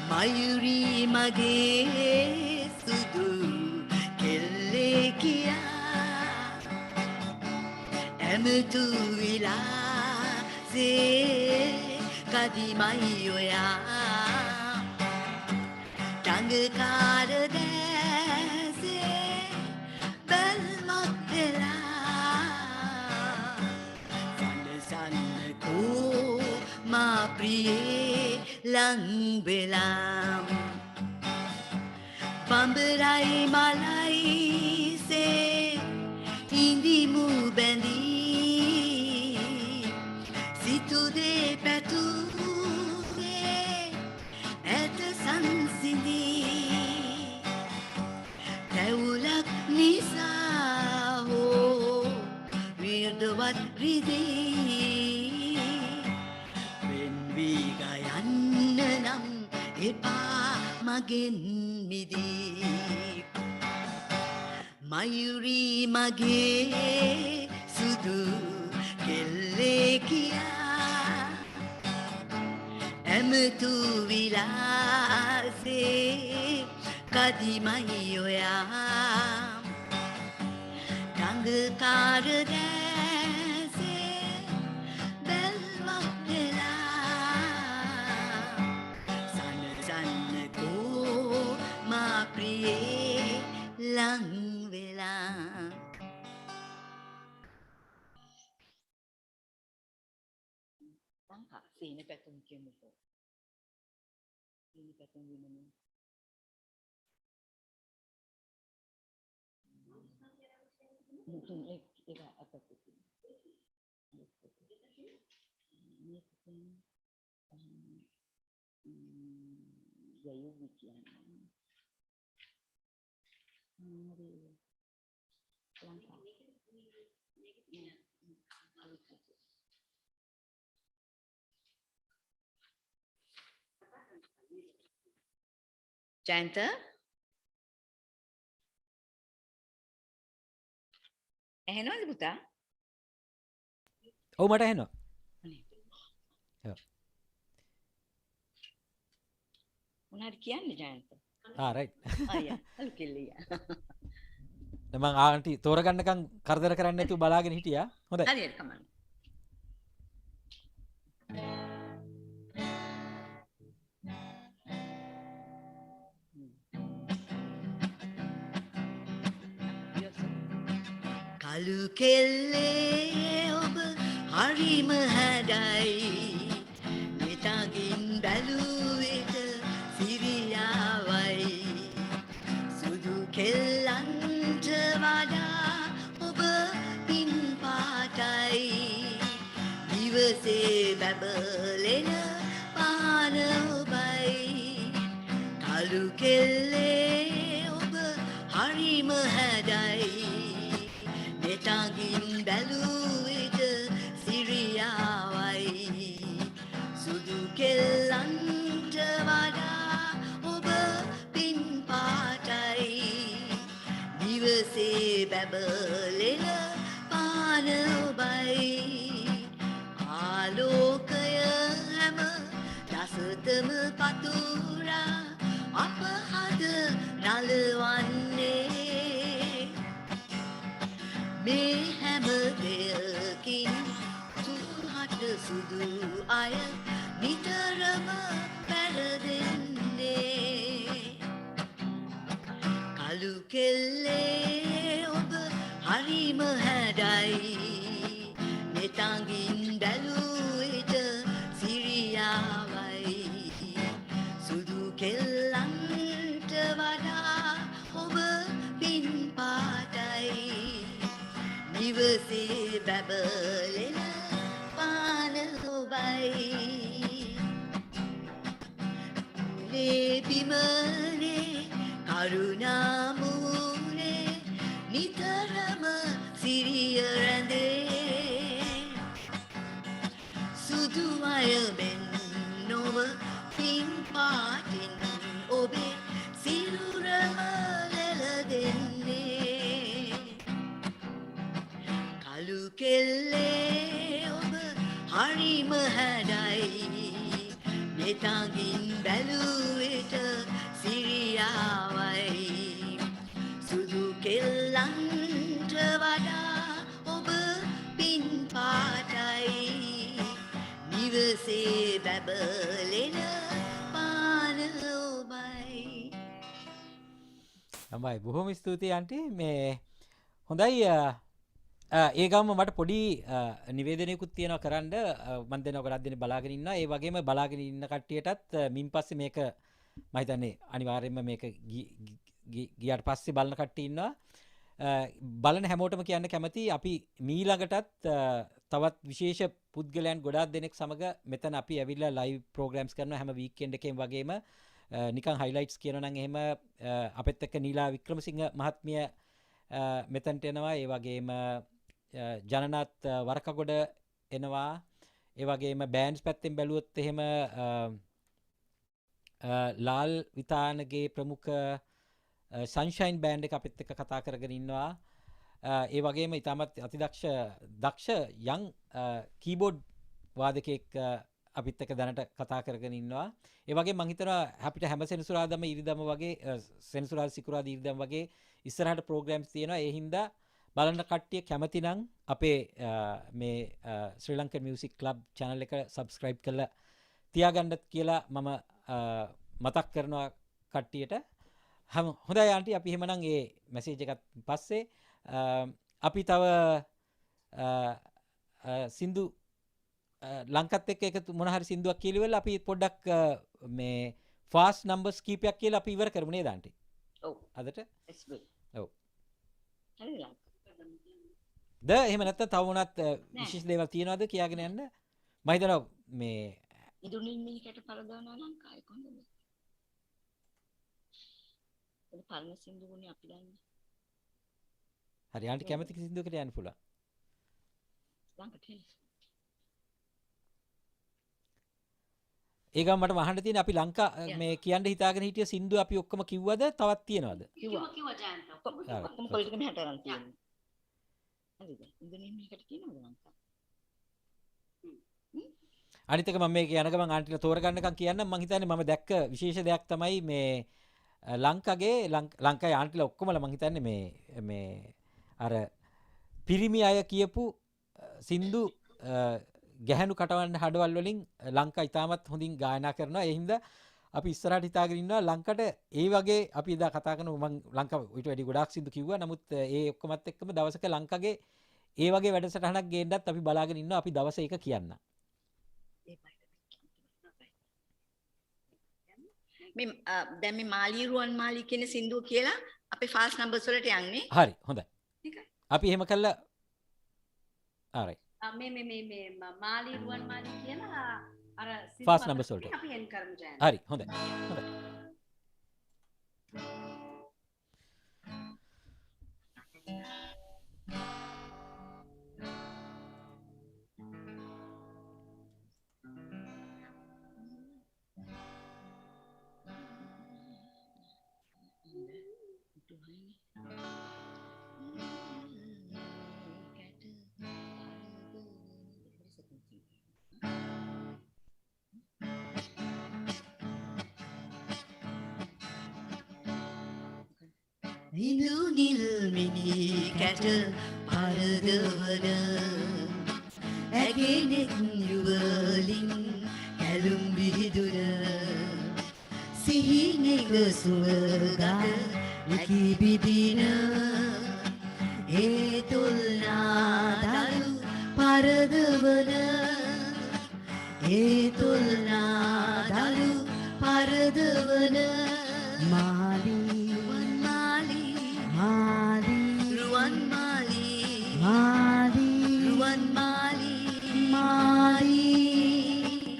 Mayuri mage sudu kelle kiya emtu vilase kadimayoya dang karde se bel makela san ko ma priye lang belam Bamberai malai se indi mu bendi situ de petu de et sansindi teulak nisa ho virdovat ridi Vigayanam epa magen midi Mayuri mage sudu kelle kiya emtu vilase කදිමයි ඔයා ගඟකාර දැසේ බැල්මක් වෙලා සනසන්නකෝ මා ප්‍රියේ ලං වෙලා සීන පැතුම් කියමුකෝ සීන පැතුම් විමනු ඒක අපිට ජයන්ත ඇහෙනවද පුතා? ඔව් මට ඇහෙනවා. මොනවද කියන්නේ ජයන්ත? රයිට්. අයියා හලු කෙල්ලියා. මම ආන්ටි තෝරගන්නකම් කරදර කරන්නේ නැතුව බලාගෙන හිටියා. හොඳයි. හරියට කමන්න. කළු කෙල්ලේ ඔබ හරිම හැඩයි මෙතගින් බැලුවෙට සිරියාවයි සුදු කෙල්ලන්ට වඩා ඔබ පින් පාටයි දිවසේ බැබලෙන පාන ඔබයි කළු කෙල්ලේ ඔබ හරිම හැඩයි මෙතගින් බැලුවෙට සිරියාවයි සුදු කෙල්ලන්ට වඩා ඔබ පින් පාටයි දිවසේ බැබලෙන පාන ඔබයි ආලෝකය හැම දසතම පතුරා අප හද නලවන්නේ මේ හැම දෙයකින් තුහට සුදු අය නිතරම පැරදෙන්නේ කළු කෙල්ලේ ඔබ හරිම හැඩයි මෙතගින් බැලුවෙට සිරියාවයි සුදු කෙල්ලන්ට වඩා ඔබ පින් පාටයි දිවසේ බැබලෙන පාන ඔබයි ලේබිමනේ කරුණාමූනේ නිතරම සිරිය රැඳේ සුදු අයමෙන් නොව පින් පාටින් ඔබේ සිරුරම ලෙලදෙන්නේ කළු කෙල්ලේ ඔබ හරිම හැඩයි මෙතගින් බැලුවෙට සිරියාවයි සුදු කෙල්ලන්ට වඩා ඔබ පින් පාටයි නිවසේ බැබලෙන පාන ඔබයි තමයි බොහොම ස්තුතියි ආන්ටි මේ හොඳයි ඒ ගම මට පොඩි නිවේදනයකුත් තියෙනවා කරන්න මම දෙනවා ගොඩක් දෙනෙක් බලාගෙන ඉන්නවා ඒ වගේම බලාගෙන ඉන්න කට්ටියටත් මින් පස්සේ මේක මම හිතන්නේ අනිවාර්යයෙන්ම මේක ගියාට පස්සේ බලන කට්ටිය ඉන්නවා බලන හැමෝටම කියන්න කැමති අපි මීළඟටත් තවත් විශේෂ පුද්ගලයන් ගොඩාක් දෙනෙක් සමග මෙතන අපි ඇවිල්ලා ලයිව් ප්‍රෝග්‍රෑම්ස් කරනවා හැම වීකෙන්ඩ් එකේම වගේම නිකන් හයිලයිට්ස් කියනවා නම් එහෙම අපෙත් එක්ක නීලා වික්‍රමසිංහ මහත්මිය මෙතනට එනවා ඒ වගේම ජනනාත් වරකගොඩ එනවා ඒ වගේම බෑන්ඩ්ස් පැත්තෙන් බැලුවොත් එහෙම ලාල් විතානගේ ප්‍රමුඛ සන්ෂයින් බෑන්ඩ් එක අපිත් එක්ක කතා කරගෙන ඉන්නවා ඒ වගේම ඉතාමත් අතිදක්ෂ යං කීබෝඩ් වාදකයෙක් අපිත් එක්ක දැනට කතා කරගෙන ඉන්නවා. ඒ වගේ මම හිතනවා අපිට හැම සෙනසුරාදාම ඉරිදම වගේ සෙනසුරාදා සිකුරාදා ඉරිදම වගේ ඉස්සරහට ප්‍රෝග්‍රෑම්ස් තියෙනවා. ඒ හින්දා බලන්න කට්ටිය කැමති නම් අපේ මේ ශ්‍රී ලංකන් මියුසික් ක්ලබ් channel එක subscribe කරලා තියාගන්නත් කියලා මම මතක් කරනවා කට්ටියට. හොඳයි ආන්ටි අපි එහෙමනම් ඒ මැසේජ් එකත් පස්සේ අපි තව සින්දු ලංකත් එක්ක එකතු මොන හරි සින්දුවක් කියලිවල අපි පොඩ්ඩක් මේ ෆාස්ට් නම්බර්ස් කීපයක් කියලා අපි ඉවර කරමු නේද ආන්ටි? ඔව්. අදට? That's good. ඔව්. හරිද? ද එහෙම නැත්නම් තව මොනවත් විශේෂ දේවල් තියනවද කියාගෙන යන්න? මම හිතනවා මේ ඉදුණින් මිනිකට පරදවනවා ලංකාවේ කොහොමද? ඒ පරණ සින්දුවනේ අපි දන්නේ. හරි ආන්ටි කැමති සින්දුවකට යන්න පුළුවන්. ලංකට හෙල. ඒ ගම මට අහන්න තියෙන අපි ලංකා මේ කියන්න හිතාගෙන හිටිය සින්දුව අපි ඔක්කොම කිව්වද තවත් තියනවද? කිව්වා. ජයන්ත. ඔක්කොම පොලිටික මෙහෙට අරන් තියෙනවා. හරිද? ඉදුණින් මිනිකට කියනවද ලංකාව? අනිත් එක මම මේක යන ගමන් ආන්ටිලා තෝරගන්නකම් කියන්නම් මම හිතන්නේ මම දැක්ක විශේෂ දෙයක් තමයි මේ ලංකාවේ ආන්ටිලා ඔක්කොමලා මම හිතන්නේ මේ අර පිරිමි අය කියපු සින්දු ගැහැණු කටවන්න හඩවල් වලින් ලංකා ඉතාමත් හොඳින් ගායනා කරනවා. ඒ හින්දා අපි ඉස්සරහට හිතාගෙන ඉන්නවා ලංකට ඒ වගේ අපි එදා කතා කරන මම ලංකාව ඊට වැඩි ගොඩාක් සින්දු කිව්වා. නමුත් ඒ ඔක්කොමත් එක්කම දවසක ලංකාවේ ඒ වගේ වැඩසටහනක් ගේන්නත් අපි බලාගෙන ඉන්නවා. අපි දවස් එක කියන්න. මේ දැන් මේ මාලී රුවන් මාලී කියන සින්දුව කියලා අපේ ෆාස්ට් නම්බර්ස් වලට යන්නේ. හරි හොඳයි. නිකන්. අපි එහෙම කළා. ආරයි. මේ මාලී රුවන් මාලී කියලා අර Fast numbers වලට. අපි එන් කරමු ජයන්ත. හරි හොඳයි. හොඳයි. ඉදුණිල් මිනිකට පරදවන ඇගෙනෙක් යුවලින් කැලුම් විහිදුන සිහිනෙක සුවගා ඉකි බිදින ඒ තුල්නාදලු පරදවන ඒ තුල්නාදලු පරදවන මාලී රුවන් මාලී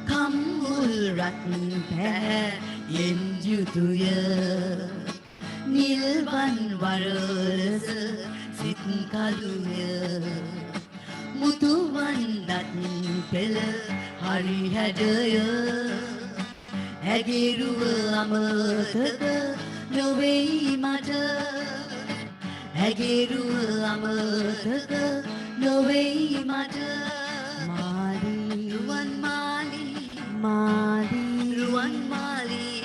කම්මුල් රත්න පැයෙන් යුතුය නිල්වන් වරලස සිත් කළුය මුතුවන් දත් පෙළ හරි හැඩය ඇගිරුව අමතක නොවෙයි මට ඇගිරුව අමතක නොවෙයි මට මාලී රුවන් මාලී රුවන් මාලී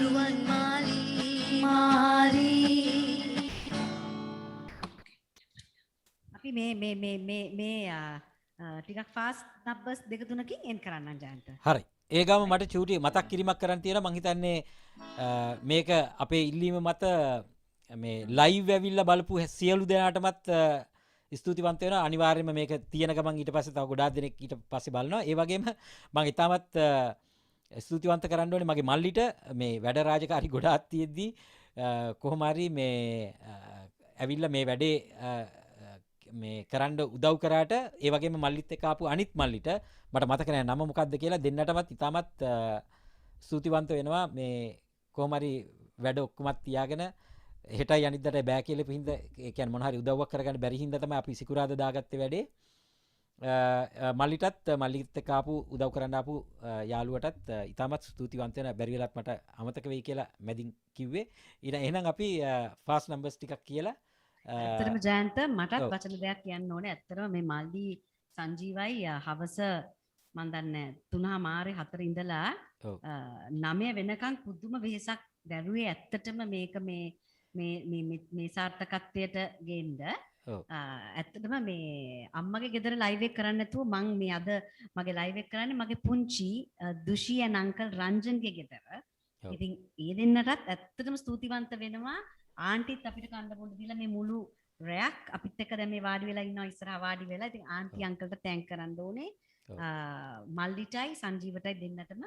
රුවන් මාලී අපි මේ ටිකක් ෆාස්ට් නම්බර්ස් දෙක තුනකින් එන් කරන්නම් ජයන්ත. හරි. ඒ ගම මට චූටි මතක් කිරීමක් කරන්න තියෙනවා. මං හිතන්නේ මේක අපේ ඉල්ලීම මත මේ ලයිව් ඇවිල්ලා බලපු සියලු දෙනාටමත් ස්තුතිවන්ත වෙනවා. අනිවාර්යයෙන්ම මේක තියෙන ගමන් ඊට පස්සේ තව ගොඩාක් දෙනෙක් ඊට පස්සේ බලනවා. ඒ වගේම මම ඉතාමත් ස්තුතිවන්ත කරන්න ඕනේ මගේ මල්ලිට මේ වැඩ රාජකාරි ගොඩාක් තියෙද්දි කොහොම හරි මේ ඇවිල්ලා මේ වැඩේ මේ කරන්න උදව් කරාට ඒ වගේම මල්ලිත් එක්ක ආපු අනිත් මල්ලිට මට මතක නැහැ නම මොකක්ද කියලා දෙන්නටමත් ඉතාමත් ස්තුතිවන්ත වෙනවා මේ කොහොම හරි වැඩ ඔක්කොමත් තියාගෙන හෙටයි අනිද්දාට බෑ කියලා පිහින්ද ඒ කියන්නේ මොන හරි උදව්වක් කරගන්න බැරි හින්දා තමයි අපි සිකුරාදා දාගත්තේ වැඩේ මල්ලිටත් මල්ලිත් එක්ක ආපු උදව් කරන්න ආපු යාළුවටත් ඉතාමත් ස්තුතිවන්ත වෙනවා බැරි වෙලත් මට අමතක වෙයි කියලා මැදින් කිව්වේ එහෙනම් අපි ෆාස්ට් නම්බර්ස් ටිකක් කියලා ඇත්තටම ජයන්ත මටත් වචන දෙයක් කියන්න ඕනේ. ඇත්තටම මේ මල්ලි සංජීවයි හවස මන් දන්නේ 3:04 ඉඳලා ඔව්. 9 වෙනකන් පුදුම වෙහසක් දැරුවේ ඇත්තටම මේක මේ සාර්ථකත්වයට ගේන්න. ඔව්. ඇත්තටම මේ අම්මගේ ගෙදර ලයිව් එක කරන්න නැතුව මං මේ අද මගේ ලයිව් එක කරන්නේ මගේ පුංචි දුෂි and අංකල් රංජන්ගේ ගෙදර. ඔව්. ඉතින් ඒ දෙන්නටත් ඇත්තටම ස්තුතිවන්ත වෙනවා. ආන්ටිත් අපිට කන්න බොන්න දීලා මේ මුළු රැයක් අපිත් එක්ක දැන් මේ වාඩි වෙලා ඉන්නවා ඉස්සරහා වාඩි වෙලා. ඉතින් ආන්ටි අංකල්ට තෑන්ක් කරන්න ඕනේ. ඔව්. මල්ලිටයි සංජීවටයි දෙන්නටම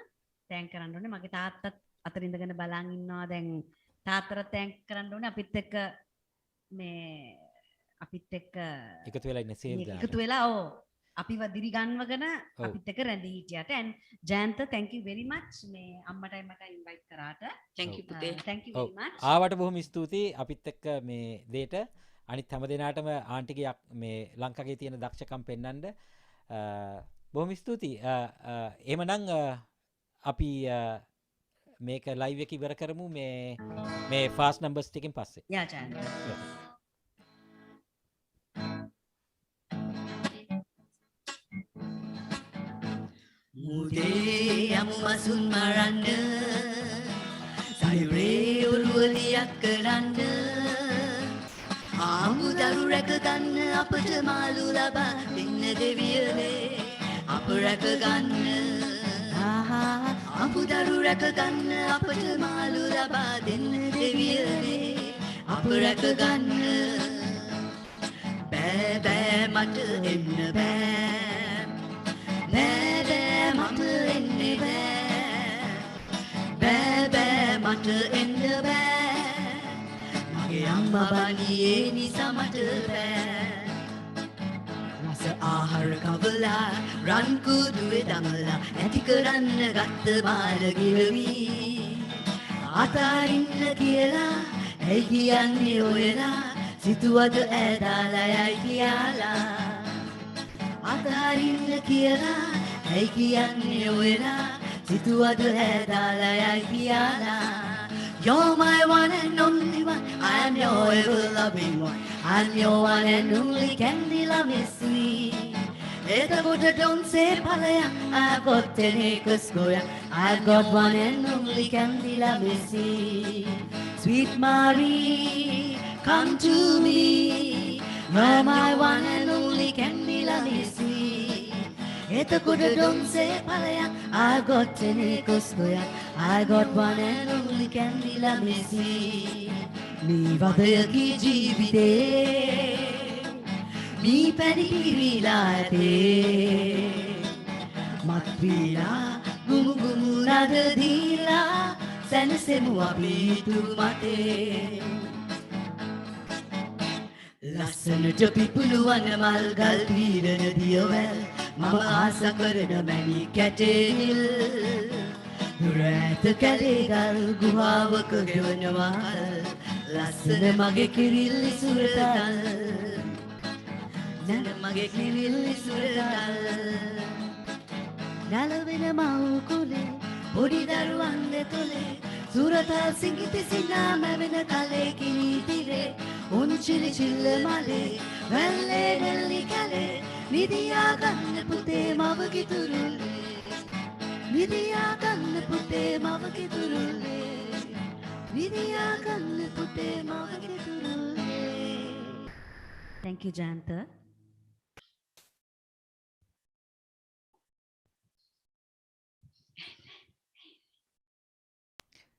තෑන්ක් කරන්න ඕනේ. මගේ තාත්තත් අතර ඉඳගෙන බලන් ඉන්නවා. දැන් තාත්තට තෑන්ක් කරන්න ඕනේ අපිත් එක්ක මේ අපිත් එක්ක එකතු වෙලා ඉන්න සේල් දාන. එකතු වෙලා අපිව දිරිගන්වගෙන ඔව්. අපිත් එක්ක රැඳී හිටියට. and Jayantha thank you very much මේ අම්මටයි මටයි invite කරාට. thank you පුතේ. thank you ඔව්. very much. ආවට බොහොම ස්තුතියි අපිත් එක්ක මේ දේට. අනිත් හැම දෙනාටම ආන්ටිගේ මේ ලංකාවේ තියෙන දක්ෂකම් පෙන්වන්න බොහොම ස්තුතියි. එහෙමනම් අපි මේක ලයිව් එක ඉවර කරමු මේ ෆාස්ට් නම්බර්ස් ටිකෙන් පස්සේ. යා ජයන්ත. මුදේ යමු මසුන් මරන්න සයුරේ ඔරුවලියක් කරන්න ආමුදරු රැක ගන්න අපට මාළු ලබා දෙන්න දෙවියනේ අප රැක ගන්න ආමුදරු රැක ගන්න අපට මාළු ලබා දෙන්න දෙවියනේ අප රැක ගන්න බෑ බෑ මට එන්න බෑ බෑ මට එන්න බෑ මට එන්න බෑ මගේ අම්මා බණියේ නිසා මට බෑ රස ආහාර කවලා රන් කුඩුවේ දමලා ඇති කරන්න ගත්ත බාල ගිරවි අතාරින්න කියලා ඇයි කියන්නේ ඔයලා සිතුවද ඈදාලා යයි කියලා අතාරින්න කියලා ඇයි කියන්නේ ඔයලා සිතුවද ඈදාලා යයි කියලා You're my one and only one I'm your ever loving one I'm your one and only candy love me sweet එතකොට don't say ඵලයක් I've got an acres goya I've got one and only candy love me sweet Marie come to me You're my one and only candy love me එතකොට don't say ඵලයක් I got an acres goya I got one and only candy love me මේ වදයකී ජීවිතේ මේ පැණි පිරීලා ඇතේ මත් වීලා ගුමු ගුමු නද දීලා සැනසෙමු අපි තුරු මතේ ලස්සනට පිපුණු වන මල් ගල් පීරන දියවැල් මම ආස කරන මැණි කැටෙල් රැත කැලේ ගල් ගුහාවක ගෙවනවා ලස්සන මගේ කිරිල්ලි සුරතල් නන මගේ කිරිල්ලි සුරතල් නලවෙන මව් කුලේ පොඩි දරුවන් දෙතොලේ සුරතල් සිඟිති සිනා මැවෙන කලේ කිරිතිරේ උන්චිලි චිල්ල මලේ වැල්ලේ නෙල්ලි කැලේ නිදියා ගන්න පුතේ මවගේ තුරුල්ලේ නිදියා ගන්න පුතේ මවගේ තුරුල්ලේ නිදියා ගන්න පුතේ මවගේ තුරුල්ලේ thank you ජයන්ත.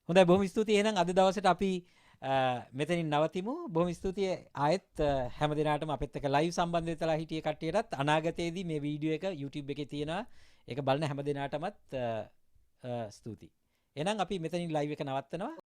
හොඳයි බොහොම ස්තුතියි. එහෙනම් අද දවසට අපි මෙතනින් නවතිමු. බොහොම ස්තුතියි ආයෙත් හැම දිනාටම අපිත් එක්ක ලයිව් සම්බන්ධ වෙලා හිටිය කට්ටියටත් අනාගතයේදී මේ වීඩියෝ එක YouTube එකේ තියෙනවා. ඒක බලන හැම දිනාටමත් ස්තුතියි. එහෙනම් අපි මෙතනින් ලයිව් එක නවත්තනවා.